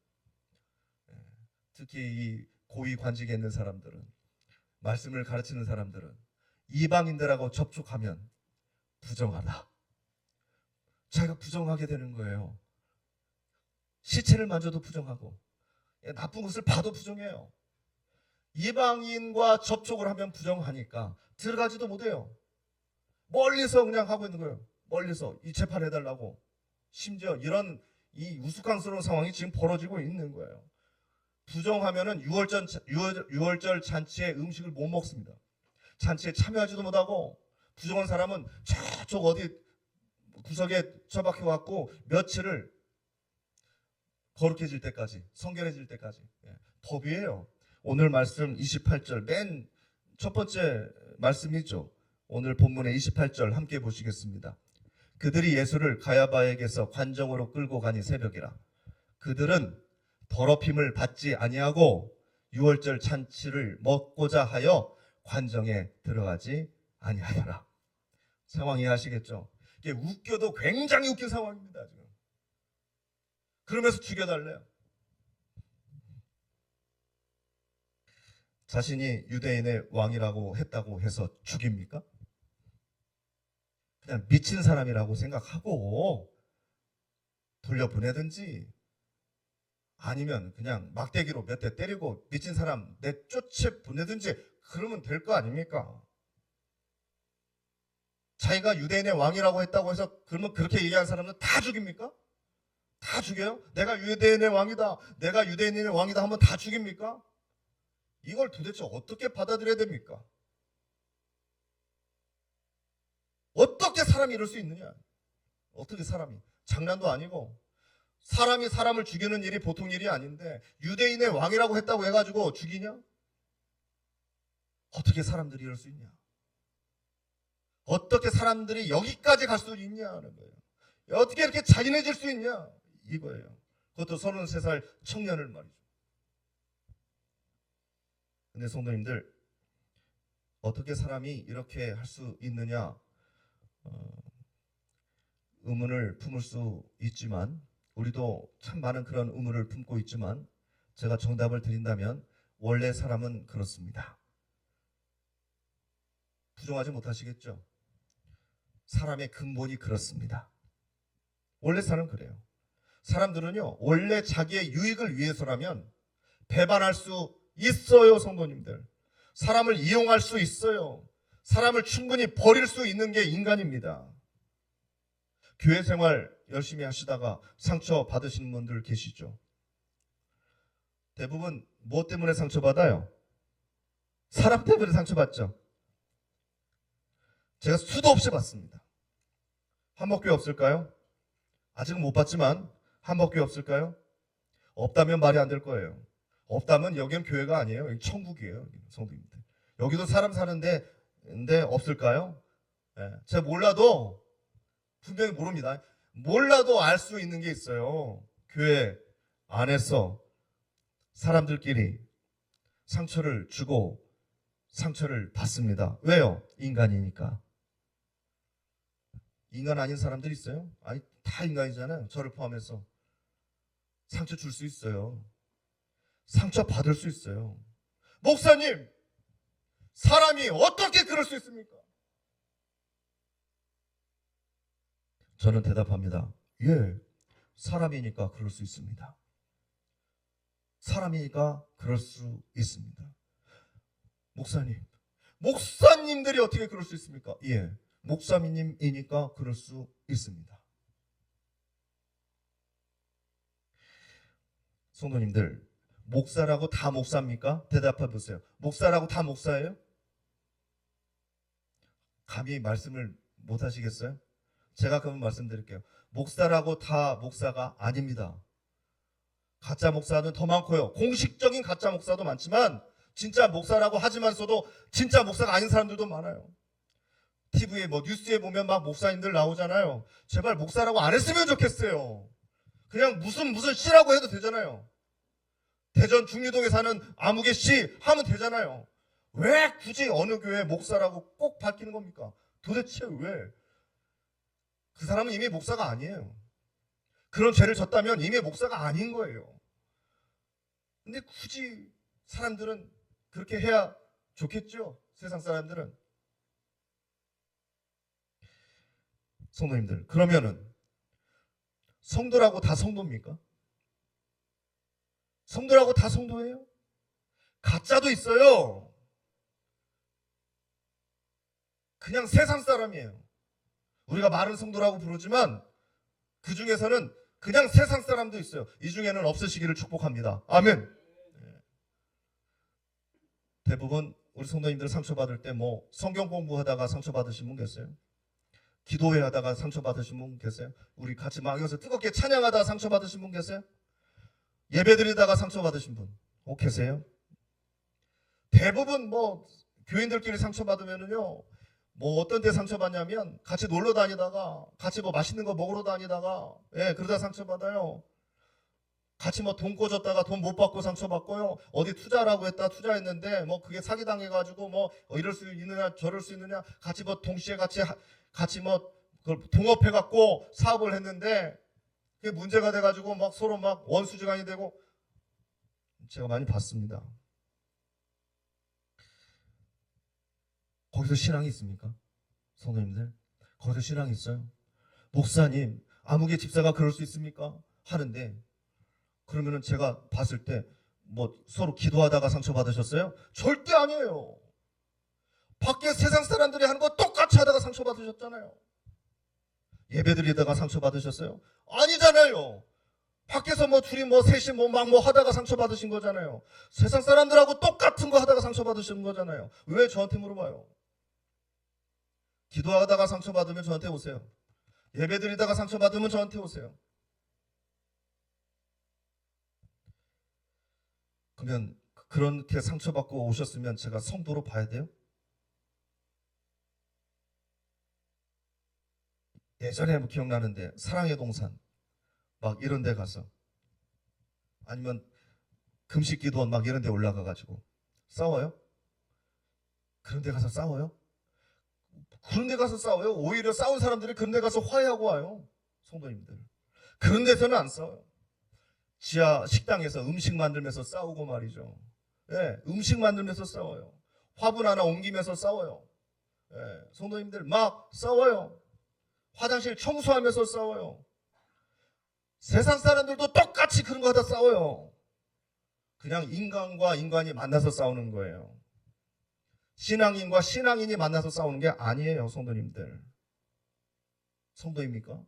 특히 이 고위 관직에 있는 사람들은, 말씀을 가르치는 사람들은 이방인들하고 접촉하면 부정하다, 자기가 부정하게 되는 거예요. 시체를 만져도 부정하고 나쁜 것을 봐도 부정해요. 이방인과 접촉을 하면 부정하니까 들어가지도 못해요. 멀리서 그냥 하고 있는 거예요. 멀리서 이 재판해달라고. 심지어 이런 이 우스꽝스러운 상황이 지금 벌어지고 있는 거예요. 부정하면은 6월절 잔치에 음식을 못 먹습니다. 잔치에 참여하지도 못하고, 부정한 사람은 저쪽 어디 구석에 처박혀 갖고 며칠을 거룩해질 때까지, 성결해질 때까지. 법이에요. 오늘 말씀 28절 맨 첫 번째 말씀이죠. 오늘 본문의 28절 함께 보시겠습니다. 그들이 예수를 가야바에게서 관정으로 끌고 가니 새벽이라. 그들은 더럽힘을 받지 아니하고 6월절 잔치를 먹고자 하여 관정에 들어가지 아니하더라. 상황 이해하시겠죠? 이게 웃겨도 굉장히 웃긴 상황입니다. 지금. 그러면서 죽여달래요. 자신이 유대인의 왕이라고 했다고 해서 죽입니까? 그냥 미친 사람이라고 생각하고 돌려보내든지, 아니면 그냥 막대기로 몇 대 때리고 미친 사람 내쫓아 보내든지 그러면 될 거 아닙니까? 자기가 유대인의 왕이라고 했다고 해서 그러면 그렇게 얘기한 사람은 다 죽입니까? 다 죽여요? 내가 유대인의 왕이다, 내가 유대인의 왕이다 하면 다 죽입니까? 이걸 도대체 어떻게 받아들여야 됩니까? 어떻게 사람이 이럴 수 있느냐? 어떻게 사람이? 장난도 아니고, 사람이 사람을 죽이는 일이 보통 일이 아닌데 유대인의 왕이라고 했다고 해가지고 죽이냐? 어떻게 사람들이 이럴 수 있냐? 어떻게 사람들이 여기까지 갈 수 있냐는 거예요. 어떻게 이렇게 잔인해질 수 있냐? 이거예요. 그것도 33살 청년을 말이죠. 근데 성도님들, 어떻게 사람이 이렇게 할 수 있느냐? 의문을 품을 수 있지만, 우리도 참 많은 그런 의문을 품고 있지만, 제가 정답을 드린다면 원래 사람은 그렇습니다. 부정하지 못하시겠죠? 사람의 근본이 그렇습니다. 원래 사람은 그래요. 사람들은요, 원래 자기의 유익을 위해서라면 배반할 수 있어요. 성도님들, 사람을 이용할 수 있어요. 사람을 충분히 버릴 수 있는 게 인간입니다. 교회 생활 열심히 하시다가 상처 받으시는 분들 계시죠? 대부분 무엇 때문에 상처받아요? 사람 때문에 상처받죠. 제가 수도 없이 봤습니다. 한복교회 없을까요? 아직은 못 봤지만 한복교회 없을까요? 없다면 말이 안 될 거예요. 없다면 여기는 교회가 아니에요. 여기 천국이에요. 성도님들, 여기도 사람 사는데 없을까요? 제가 몰라도 분명히 모릅니다. 몰라도 알 수 있는 게 있어요. 교회 안에서 사람들끼리 상처를 주고 상처를 받습니다. 왜요? 인간이니까. 인간 아닌 사람들 있어요? 아니, 다 인간이잖아요. 저를 포함해서. 상처 줄 수 있어요. 상처 받을 수 있어요. 목사님, 사람이 어떻게 그럴 수 있습니까? 저는 대답합니다. 예, 사람이니까 그럴 수 있습니다. 사람이니까 그럴 수 있습니다. 목사님, 목사님들이 어떻게 그럴 수 있습니까? 예, 목사님이니까 그럴 수 있습니다. 성도님들, 목사라고 다 목사입니까? 대답해 보세요. 목사라고 다 목사예요? 감히 말씀을 못 하시겠어요? 제가 그러면 말씀드릴게요. 목사라고 다 목사가 아닙니다. 가짜 목사는 더 많고요. 공식적인 가짜 목사도 많지만 진짜 목사라고 하지만서도 진짜 목사가 아닌 사람들도 많아요. TV에 뭐 뉴스에 보면 막 목사님들 나오잖아요. 제발 목사라고 안 했으면 좋겠어요. 그냥 무슨 씨라고 해도 되잖아요. 대전 중리동에 사는 아무개 씨 하면 되잖아요. 왜 굳이 어느 교회 목사라고 꼭 밝히는 겁니까? 도대체 왜? 그 사람은 이미 목사가 아니에요. 그런 죄를 졌다면 이미 목사가 아닌 거예요. 근데 굳이 사람들은 그렇게 해야 좋겠죠? 세상 사람들은. 성도님들, 그러면은 성도라고 다 성도입니까? 성도라고 다 성도예요? 가짜도 있어요. 그냥 세상 사람이에요. 우리가 말은 성도라고 부르지만 그 중에서는 그냥 세상 사람도 있어요. 이 중에는 없으시기를 축복합니다. 아멘. 대부분 우리 성도님들 상처받을 때 뭐 성경 공부하다가 상처받으신 분 계세요? 기도회 하다가 상처받으신 분 계세요? 우리 같이 막 여기서 뜨겁게 찬양하다가 상처받으신 분 계세요? 예배드리다가 상처받으신 분 계세요? 대부분 뭐 교인들끼리 상처받으면은요, 뭐 어떤 때 상처받냐면 같이 놀러 다니다가 같이 뭐 맛있는 거 먹으러 다니다가 그러다 상처받아요. 같이 뭐 돈 꿔줬다가 돈 못 받고 상처받고요. 어디 투자라고 했다 투자했는데 뭐 그게 사기당해가지고 뭐 이럴 수 있느냐 저럴 수 있느냐 같이 뭐 동시에 같이 뭐 그걸 동업해갖고 사업을 했는데 그게 문제가 돼가지고 막 서로 막 원수지간이 되고 제가 많이 봤습니다. 거기서 신앙이 있습니까? 성도님들, 거기서 신앙이 있어요? 목사님, 아무개 집사가 그럴 수 있습니까? 하는데 그러면은 제가 봤을 때 뭐 서로 기도하다가 상처받으셨어요? 절대 아니에요. 밖에 세상 사람들이 하는 거 똑같이 하다가 상처받으셨잖아요. 예배드리다가 상처받으셨어요? 아니잖아요. 밖에서 뭐 둘이 뭐 셋이 뭐 막 뭐 하다가 상처받으신 거잖아요. 세상 사람들하고 똑같은 거 하다가 상처받으신 거잖아요. 왜 저한테 물어봐요? 기도하다가 상처받으면 저한테 오세요. 예배드리다가 상처받으면 저한테 오세요. 그러면 그렇게 상처받고 오셨으면 제가 성도로 봐야 돼요? 예전에 뭐 기억나는데 사랑의 동산 막 이런 데 가서 아니면 금식기도원 막 이런 데 올라가가지고 싸워요? 그런 데 가서 싸워요? 그런 데 가서 싸워요? 오히려 싸운 사람들이 그런 데 가서 화해하고 와요. 성도님들, 그런 데서는 안 싸워요. 지하 식당에서 음식 만들면서 싸우고 말이죠. 음식 만들면서 싸워요. 화분 하나 옮기면서 싸워요. 성도님들 막 싸워요. 화장실 청소하면서 싸워요. 세상 사람들도 똑같이 그런 거 하다 싸워요. 그냥 인간과 인간이 만나서 싸우는 거예요. 신앙인과 신앙인이 만나서 싸우는 게 아니에요. 성도님들, 성도입니까?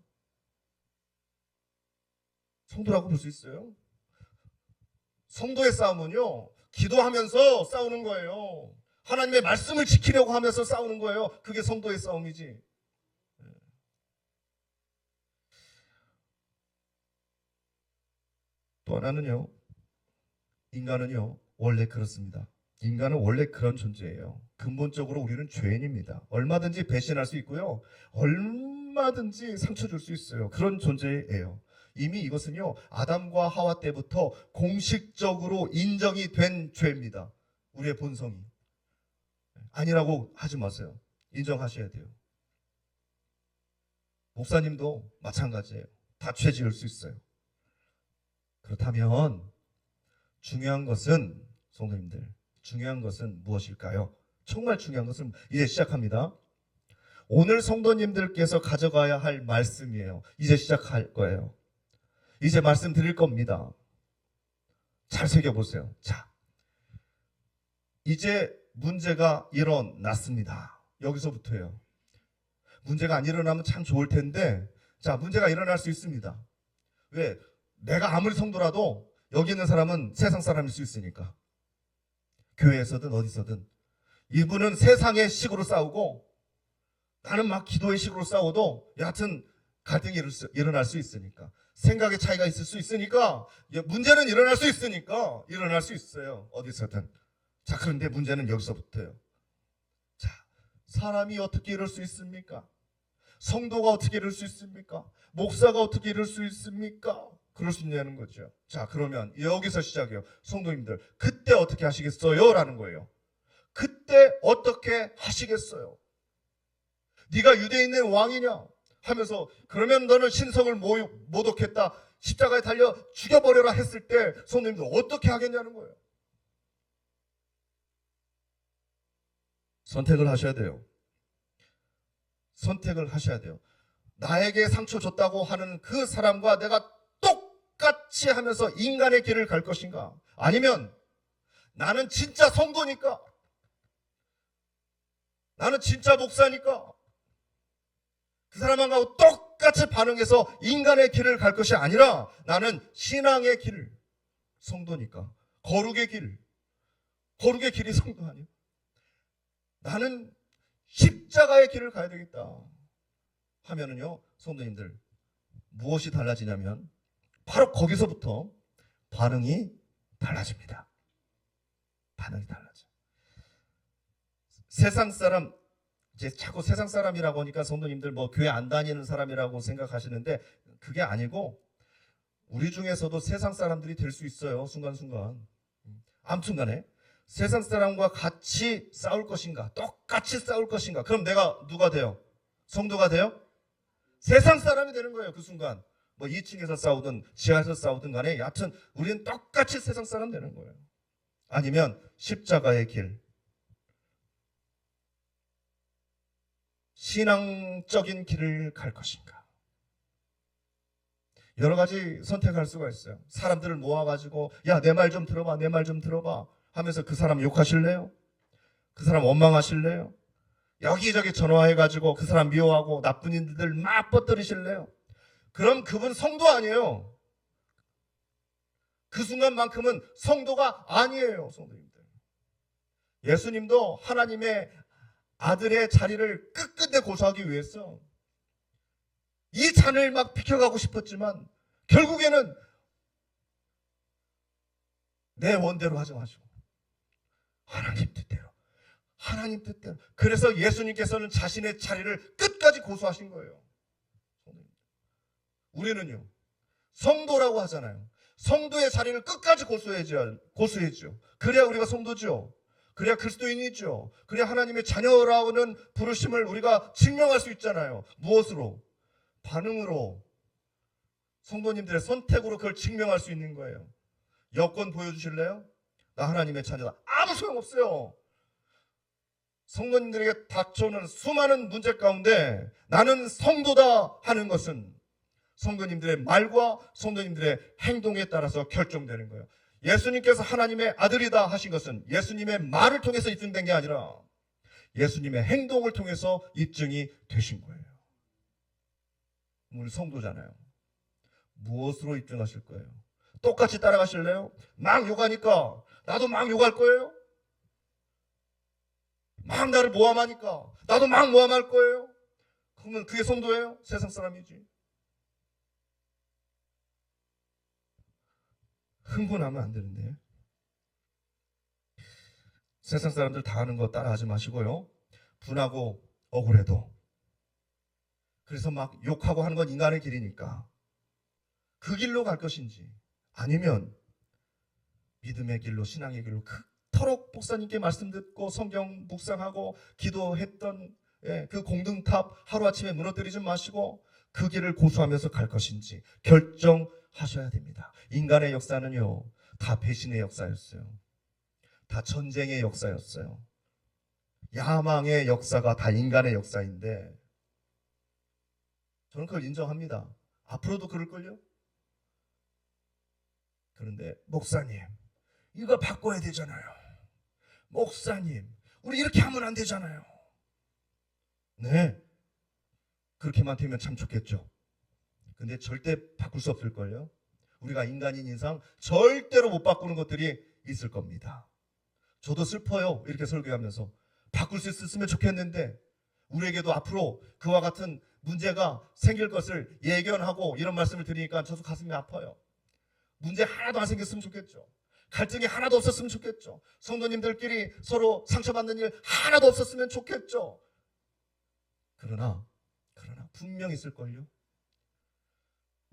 성도라고 볼 수 있어요? 성도의 싸움은요, 기도하면서 싸우는 거예요. 하나님의 말씀을 지키려고 하면서 싸우는 거예요. 그게 성도의 싸움이지. 또 하나는요, 인간은요 원래 그렇습니다. 인간은 원래 그런 존재예요. 근본적으로 우리는 죄인입니다. 얼마든지 배신할 수 있고요. 얼마든지 상처 줄 수 있어요. 그런 존재예요. 이미 이것은요, 아담과 하와 때부터 공식적으로 인정이 된 죄입니다. 우리의 본성이. 아니라고 하지 마세요. 인정하셔야 돼요. 목사님도 마찬가지예요. 다 죄 지을 수 있어요. 그렇다면 중요한 것은, 성도님들, 중요한 것은 무엇일까요? 정말 중요한 것은 이제 시작합니다. 오늘 성도님들께서 가져가야 할 말씀이에요. 이제 시작할 거예요. 이제 말씀 드릴 겁니다. 잘 새겨보세요. 자, 이제 문제가 일어났습니다. 여기서부터예요. 문제가 안 일어나면 참 좋을 텐데, 자, 문제가 일어날 수 있습니다. 왜? 내가 아무리 성도라도 여기 있는 사람은 세상 사람일 수 있으니까. 교회에서든 어디서든. 이분은 세상의 식으로 싸우고 나는 막 기도의 식으로 싸워도 여하튼 갈등이 일어날 수 있으니까. 생각의 차이가 있을 수 있으니까. 문제는 일어날 수 있으니까. 일어날 수 있어요. 어디서든. 자, 그런데 문제는 여기서부터예요. 자, 사람이 어떻게 이럴 수 있습니까? 성도가 어떻게 이럴 수 있습니까? 목사가 어떻게 이럴 수 있습니까? 그럴 수 있냐는 거죠. 자, 그러면 여기서 시작해요. 성도님들, 그때 어떻게 하시겠어요? 라는 거예요. 그때 어떻게 하시겠어요? 네가 유대인의 왕이냐? 하면서 그러면 너는 신성을 모독했다. 십자가에 달려 죽여버려라 했을 때 성도님들 어떻게 하겠냐는 거예요. 선택을 하셔야 돼요. 선택을 하셔야 돼요. 나에게 상처 줬다고 하는 그 사람과 내가 똑같이 하면서 인간의 길을 갈 것인가? 아니면 나는 진짜 성도니까, 나는 진짜 목사니까 그 사람하고 똑같이 반응해서 인간의 길을 갈 것이 아니라 나는 신앙의 길을, 성도니까 거룩의 길이 성도 아니에요. 나는 십자가의 길을 가야 되겠다 하면은요, 성도님들, 무엇이 달라지냐면 바로 거기서부터 반응이 달라집니다. 반응이 달라져. 세상 사람, 이제 자꾸 세상 사람이라고 하니까 성도님들 뭐 교회 안 다니는 사람이라고 생각하시는데 그게 아니고 우리 중에서도 세상 사람들이 될 수 있어요. 순간순간. 아무튼 간에 세상 사람과 같이 싸울 것인가, 똑같이 싸울 것인가. 그럼 내가 누가 돼요? 성도가 돼요? 세상 사람이 되는 거예요. 그 순간. 뭐 2층에서 싸우든 지하에서 싸우든 간에 여하튼 우리는 똑같이 세상 사람 되는 거예요. 아니면 십자가의 길, 신앙적인 길을 갈 것인가. 여러 가지 선택할 수가 있어요. 사람들을 모아가지고 야, 내 말 좀 들어봐, 내 말 좀 들어봐 하면서 그 사람 욕하실래요? 그 사람 원망하실래요? 여기저기 전화해가지고 그 사람 미워하고 나쁜 일들 막 퍼뜨리실래요? 그럼 그분 성도 아니에요. 그 순간만큼은 성도가 아니에요. 성도님들, 예수님도 하나님의 아들의 자리를 끝끝내 고수하기 위해서 이 잔을 막 비켜가고 싶었지만 결국에는 내 원대로 하지 마시고 하나님 뜻대로, 하나님 뜻대로. 그래서 예수님께서는 자신의 자리를 끝까지 고수하신 거예요. 우리는요, 성도라고 하잖아요. 성도의 자리를 끝까지 고수해야죠. 그래야 우리가 성도죠. 그래야 그리스도인이죠. 그래야 하나님의 자녀라는 부르심을 우리가 증명할 수 있잖아요. 무엇으로? 반응으로. 성도님들의 선택으로 그걸 증명할 수 있는 거예요. 여권 보여주실래요? 나 하나님의 자녀다. 아무 소용없어요. 성도님들에게 닥쳐오는 수많은 문제 가운데 나는 성도다 하는 것은 성도님들의 말과 성도님들의 행동에 따라서 결정되는 거예요. 예수님께서 하나님의 아들이다 하신 것은 예수님의 말을 통해서 입증된 게 아니라 예수님의 행동을 통해서 입증이 되신 거예요. 우리 성도잖아요. 무엇으로 입증하실 거예요? 똑같이 따라가실래요? 막 욕하니까 나도 막 욕할 거예요? 막 나를 모함하니까 나도 막 모함할 거예요? 그러면 그게 성도예요? 세상 사람이지. 흥분하면 안 되는데. 세상 사람들 다 하는 거 따라하지 마시고요. 분하고 억울해도, 그래서 막 욕하고 하는 건 인간의 길이니까 그 길로 갈 것인지, 아니면 믿음의 길로, 신앙의 길로 그토록 목사님께 말씀 듣고 성경 묵상하고 기도했던 그 공든탑 하루아침에 무너뜨리지 마시고 그 길을 고수하면서 갈 것인지 결정하셔야 됩니다. 인간의 역사는요, 다 배신의 역사였어요. 다 전쟁의 역사였어요. 야망의 역사가 다 인간의 역사인데, 저는 그걸 인정합니다. 앞으로도 그럴걸요? 그런데 목사님, 이거 바꿔야 되잖아요. 목사님, 우리 이렇게 하면 안 되잖아요. 네, 그렇게만 되면 참 좋겠죠. 근데 절대 바꿀 수 없을걸요. 우리가 인간인 이상 절대로 못 바꾸는 것들이 있을 겁니다. 저도 슬퍼요. 이렇게 설교하면서 바꿀 수 있었으면 좋겠는데, 우리에게도 앞으로 그와 같은 문제가 생길 것을 예견하고 이런 말씀을 드리니까 저도 가슴이 아파요. 문제 하나도 안 생겼으면 좋겠죠. 갈등이 하나도 없었으면 좋겠죠. 성도님들끼리 서로 상처받는 일 하나도 없었으면 좋겠죠. 그러나 분명 있을걸요.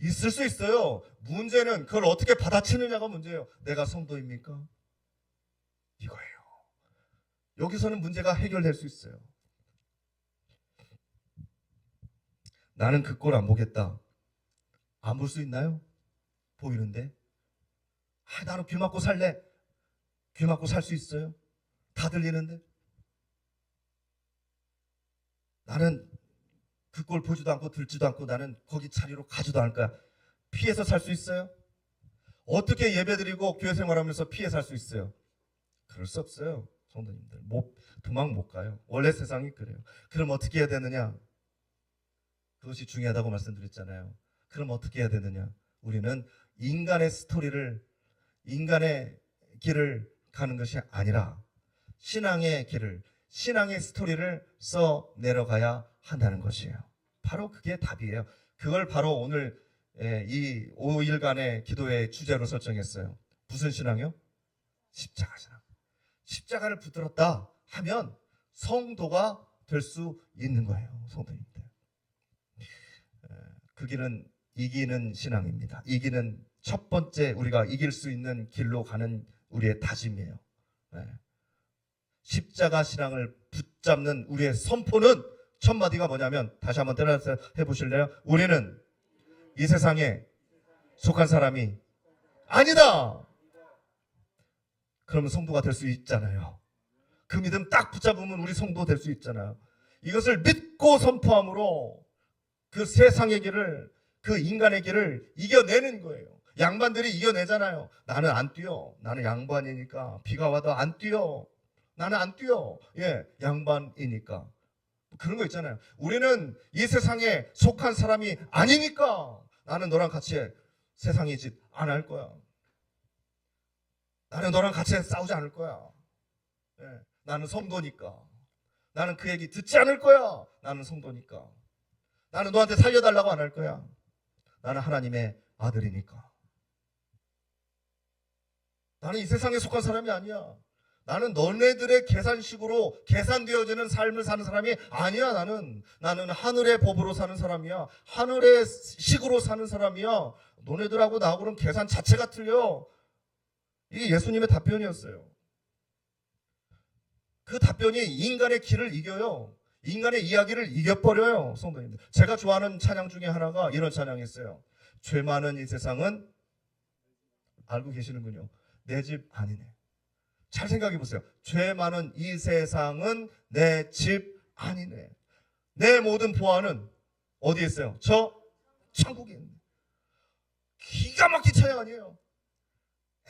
있을 수 있어요. 문제는 그걸 어떻게 받아치느냐가 문제예요. 내가 성도입니까? 이거예요. 여기서는 문제가 해결될 수 있어요. 나는 그 꼴 안 보겠다. 안 볼 수 있나요? 보이는데. 나는 귀 막고 살래. 귀 막고 살 수 있어요? 다 들리는데. 나는 그 꼴 보지도 않고 들지도 않고 나는 거기 자리로 가지도 않을 거야. 피해서 살 수 있어요? 어떻게 예배드리고 교회 생활하면서 피해 살 수 있어요? 그럴 수 없어요. 성도님들 도망 못 가요. 원래 세상이 그래요. 그럼 어떻게 해야 되느냐? 그것이 중요하다고 말씀드렸잖아요. 그럼 어떻게 해야 되느냐? 우리는 인간의 스토리를, 인간의 길을 가는 것이 아니라 신앙의 길을, 신앙의 스토리를 써 내려가야 한다는 것이에요. 바로 그게 답이에요. 그걸 바로 오늘 이 5일간의 기도의 주제로 설정했어요. 무슨 신앙이요? 십자가 신앙. 십자가를 붙들었다 하면 성도가 될 수 있는 거예요. 성도님들. 그 길은 이기는 신앙입니다. 이기는 첫 번째, 우리가 이길 수 있는 길로 가는 우리의 다짐이에요. 십자가 신앙을 붙잡는 우리의 선포는 첫 마디가 뭐냐면, 다시 한번 따라서 해보실래요? 우리는 이 세상에 속한 사람이 아니다. 그러면 성도가 될 수 있잖아요. 그 믿음 딱 붙잡으면 우리 성도 될 수 있잖아요. 이것을 믿고 선포함으로 그 세상의 길을, 그 인간의 길을 이겨내는 거예요. 양반들이 이겨내잖아요. 나는 안 뛰어. 나는 양반이니까. 비가 와도 안 뛰어. 나는 안 뛰어. 양반이니까. 그런 거 있잖아요. 우리는 이 세상에 속한 사람이 아니니까 나는 너랑 같이 세상의 짓 안 할 거야. 나는 너랑 같이 싸우지 않을 거야. 나는 성도니까. 나는 그 얘기 듣지 않을 거야. 나는 성도니까. 나는 너한테 살려달라고 안 할 거야. 나는 하나님의 아들이니까. 나는 이 세상에 속한 사람이 아니야. 나는 너네들의 계산식으로 계산되어지는 삶을 사는 사람이 아니야. 나는 하늘의 법으로 사는 사람이야. 하늘의 식으로 사는 사람이야. 너네들하고 나하고는 계산 자체가 틀려. 이게 예수님의 답변이었어요. 그 답변이 인간의 길을 이겨요. 인간의 이야기를 이겨버려요. 성도님들. 제가 좋아하는 찬양 중에 하나가 이런 찬양이 있어요. 죄 많은 이 세상은, 알고 계시는군요, 내 집 아니네. 잘 생각해 보세요. 죄 많은 이 세상은 내 집 아니네. 내 모든 보안은 어디에 있어요? 저 천국에 있네. 기가 막힌 찬양 아니에요?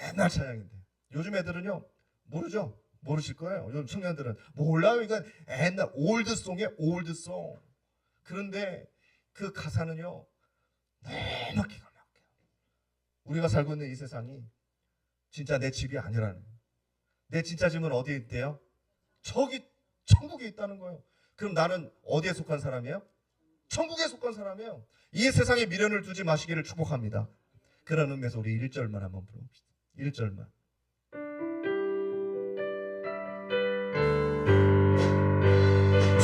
옛날 찬양인데. 요즘 애들은요 모르죠? 모르실 거예요. 요즘 청년들은 몰라요. 이건 옛날 올드송이에요. 올드송. 그런데 그 가사는요 너무 기가 막혀요. 우리가 살고 있는 이 세상이 진짜 내 집이 아니라는 거예요. 내 진짜 집은 어디에 있대요? 저기 천국에 있다는 거예요. 그럼 나는 어디에 속한 사람이에요? 천국에 속한 사람이에요. 이 세상에 미련을 두지 마시기를 축복합니다. 그런 의미에서 우리 1절만 한번 불러봅시다. 1절만.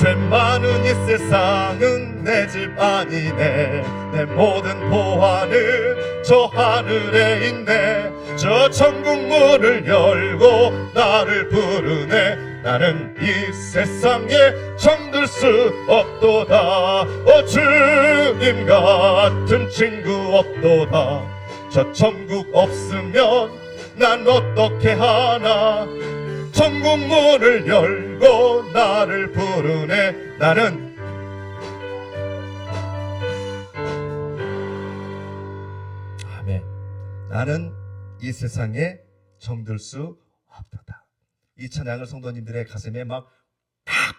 죄 많은 이 세상은 내 집 아니네. 내 모든 보화는 저 하늘에 있네. 저 천국 문을 열고 나를 부르네. 나는 이 세상에 정들 수 없도다. 주님 같은 친구 없도다. 저 천국 없으면 난 어떻게 하나. 천국 문을 열고 나를 부르네. 나는 아멘. 나는 이 세상에 정들 수 없도다. 이 찬양을 성도님들의 가슴에 막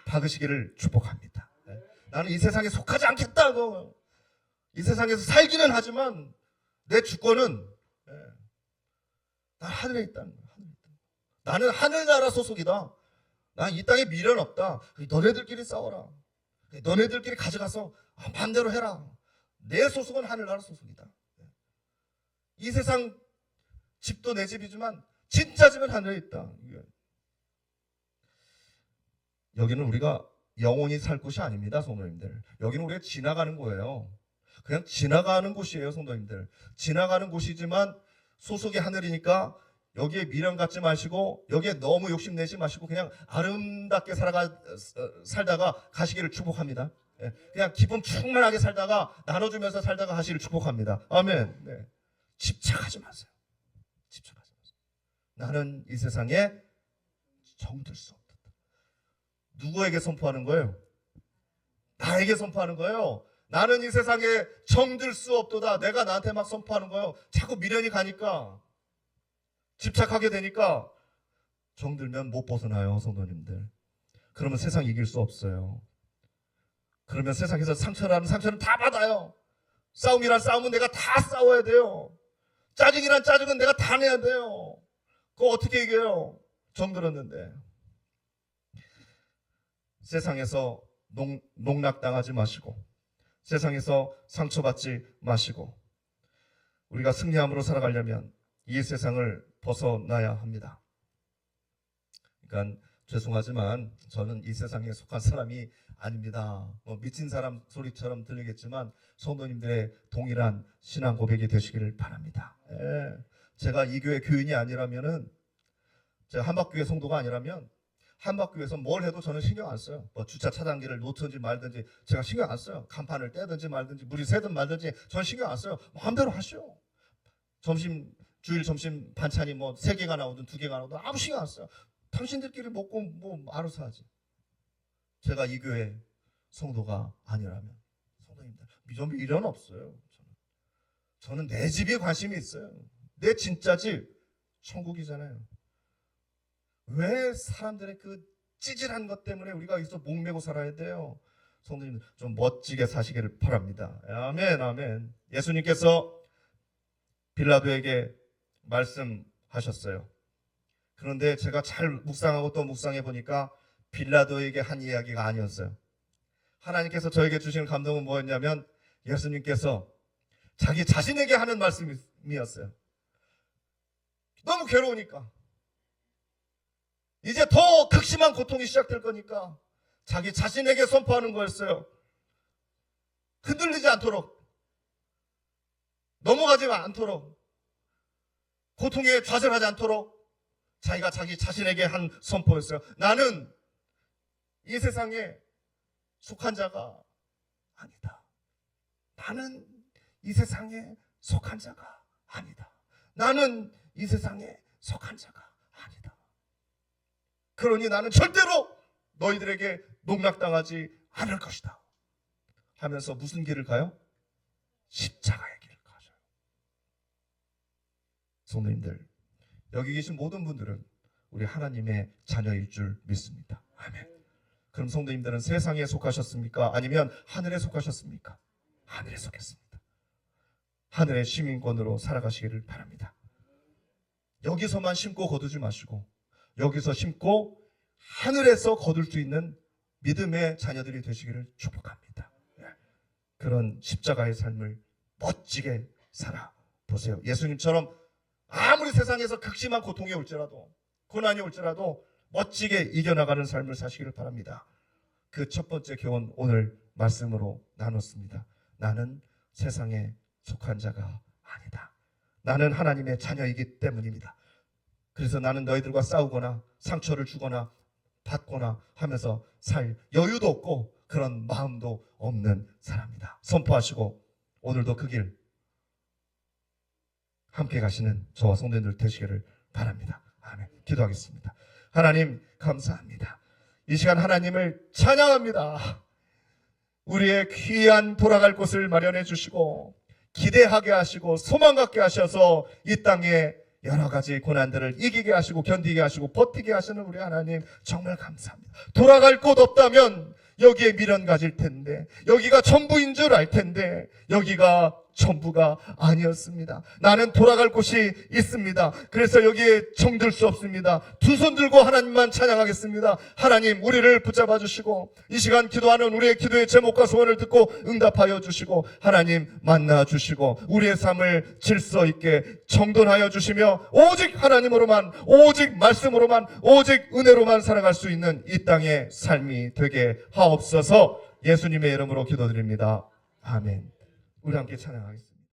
박으시기를 축복합니다. 나는 이 세상에 속하지 않겠다고. 이 세상에서 살기는 하지만 내 주권은 나 하늘에 있다는 거야. 나는 하늘나라 소속이다. 난 이 땅에 미련 없다. 너네들끼리 싸워라. 너네들끼리 가져가서 마음대로 해라. 내 소속은 하늘나라 소속이다. 이 세상 집도 내 집이지만 진짜 집은 하늘에 있다. 여기는 우리가 영원히 살 곳이 아닙니다, 성도님들. 여기는 우리가 지나가는 거예요. 그냥 지나가는 곳이에요, 성도님들. 지나가는 곳이지만 소속이 하늘이니까 여기에 미련 갖지 마시고 여기에 너무 욕심내지 마시고 그냥 아름답게 살다가 가시기를 축복합니다. 그냥 기쁨 충만하게 살다가 나눠주면서 살다가 가시기를 축복합니다. 아멘. 네. 집착하지 마세요. 집착하지 마세요. 나는 이 세상에 정들 수 없다. 누구에게 선포하는 거예요? 나에게 선포하는 거예요. 나는 이 세상에 정들 수 없도다. 내가 나한테 막 선포하는 거예요. 자꾸 미련이 가니까, 집착하게 되니까 정들면 못 벗어나요, 성도님들. 그러면 세상 이길 수 없어요. 그러면 세상에서 상처라는 상처는 다 받아요. 싸움이란 싸움은 내가 다 싸워야 돼요. 짜증이란 짜증은 내가 다 내야 돼요. 그거 어떻게 이겨요? 정들었는데. 세상에서 농락당하지 마시고, 세상에서 상처받지 마시고, 우리가 승리함으로 살아가려면 이 세상을 벗어나야 합니다. 그러니까 죄송하지만 저는 이 세상에 속한 사람이 아닙니다. 미친 사람 소리처럼 들리겠지만 성도님들의 동일한 신앙 고백이 되시기를 바랍니다. 제가 이 교회 교인이 아니라면은, 제가 한박교회 성도가 아니라면 한박교회에서 뭘 해도 저는 신경 안 써요. 주차 차단기를 놓든지 말든지 제가 신경 안 써요. 간판을 떼든지 말든지 물이 새든 말든지 저는 신경 안 써요. 마음대로 하시오. 주일 점심 반찬이 3개가 나오든 2개가 나오든 아무 신경 안 써요. 당신들끼리 먹고 알아서 하지. 제가 이 교회 성도가 아니라면, 성도님들 미련 없어요. 저는 내 집에 관심이 있어요. 내 진짜 집 천국이잖아요. 왜 사람들의 그 찌질한 것 때문에 우리가 여기서 목매고 살아야 돼요? 성도님들 좀 멋지게 사시기를 바랍니다. 아멘, 아멘. 예수님께서 빌라도에게 말씀하셨어요. 그런데 제가 잘 묵상하고 또 묵상해 보니까 빌라도에게 한 이야기가 아니었어요. 하나님께서 저에게 주시는 감동은 뭐였냐면, 예수님께서 자기 자신에게 하는 말씀이었어요. 너무 괴로우니까, 이제 더 극심한 고통이 시작될 거니까 자기 자신에게 선포하는 거였어요. 흔들리지 않도록, 넘어가지 않도록, 고통에 좌절하지 않도록 자기가 자기 자신에게 한 선포였어요. 나는 이 세상에 속한 자가 아니다. 나는 이 세상에 속한 자가 아니다. 나는 이 세상에 속한 자가 아니다. 그러니 나는 절대로 너희들에게 농락당하지 않을 것이다 하면서 무슨 길을 가요? 십자가의 길을 가죠. 성도님들, 여기 계신 모든 분들은 우리 하나님의 자녀일 줄 믿습니다. 아멘. 그럼 성도님들은 세상에 속하셨습니까? 아니면 하늘에 속하셨습니까? 하늘에 속했습니다. 하늘의 시민권으로 살아가시기를 바랍니다. 여기서만 심고 거두지 마시고 여기서 심고 하늘에서 거둘 수 있는 믿음의 자녀들이 되시기를 축복합니다. 그런 십자가의 삶을 멋지게 살아보세요. 예수님처럼 아무리 세상에서 극심한 고통이 올지라도, 고난이 올지라도 멋지게 이겨나가는 삶을 사시기를 바랍니다. 그 첫 번째 교훈 오늘 말씀으로 나눴습니다. 나는 세상에 속한 자가 아니다. 나는 하나님의 자녀이기 때문입니다. 그래서 나는 너희들과 싸우거나 상처를 주거나 받거나 하면서 살 여유도 없고 그런 마음도 없는 사람이다. 선포하시고 오늘도 그 길 함께 가시는 저와 성도님들 되시기를 바랍니다. 아멘. 기도하겠습니다. 하나님 감사합니다. 이 시간 하나님을 찬양합니다. 우리의 귀한 돌아갈 곳을 마련해 주시고 기대하게 하시고 소망 갖게 하셔서 이 땅에 여러 가지 고난들을 이기게 하시고 견디게 하시고 버티게 하시는 우리 하나님 정말 감사합니다. 돌아갈 곳 없다면 여기에 미련 가질 텐데, 여기가 전부인 줄 알 텐데 여기가 전부가 아니었습니다. 나는 돌아갈 곳이 있습니다. 그래서 여기에 정들 수 없습니다. 두 손 들고 하나님만 찬양하겠습니다. 하나님 우리를 붙잡아 주시고 이 시간 기도하는 우리의 기도의 제목과 소원을 듣고 응답하여 주시고 하나님 만나 주시고 우리의 삶을 질서 있게 정돈하여 주시며 오직 하나님으로만, 오직 말씀으로만, 오직 은혜로만 살아갈 수 있는 이 땅의 삶이 되게 하옵소서. 예수님의 이름으로 기도드립니다. 아멘. 우리 함께 찬양하겠습니다.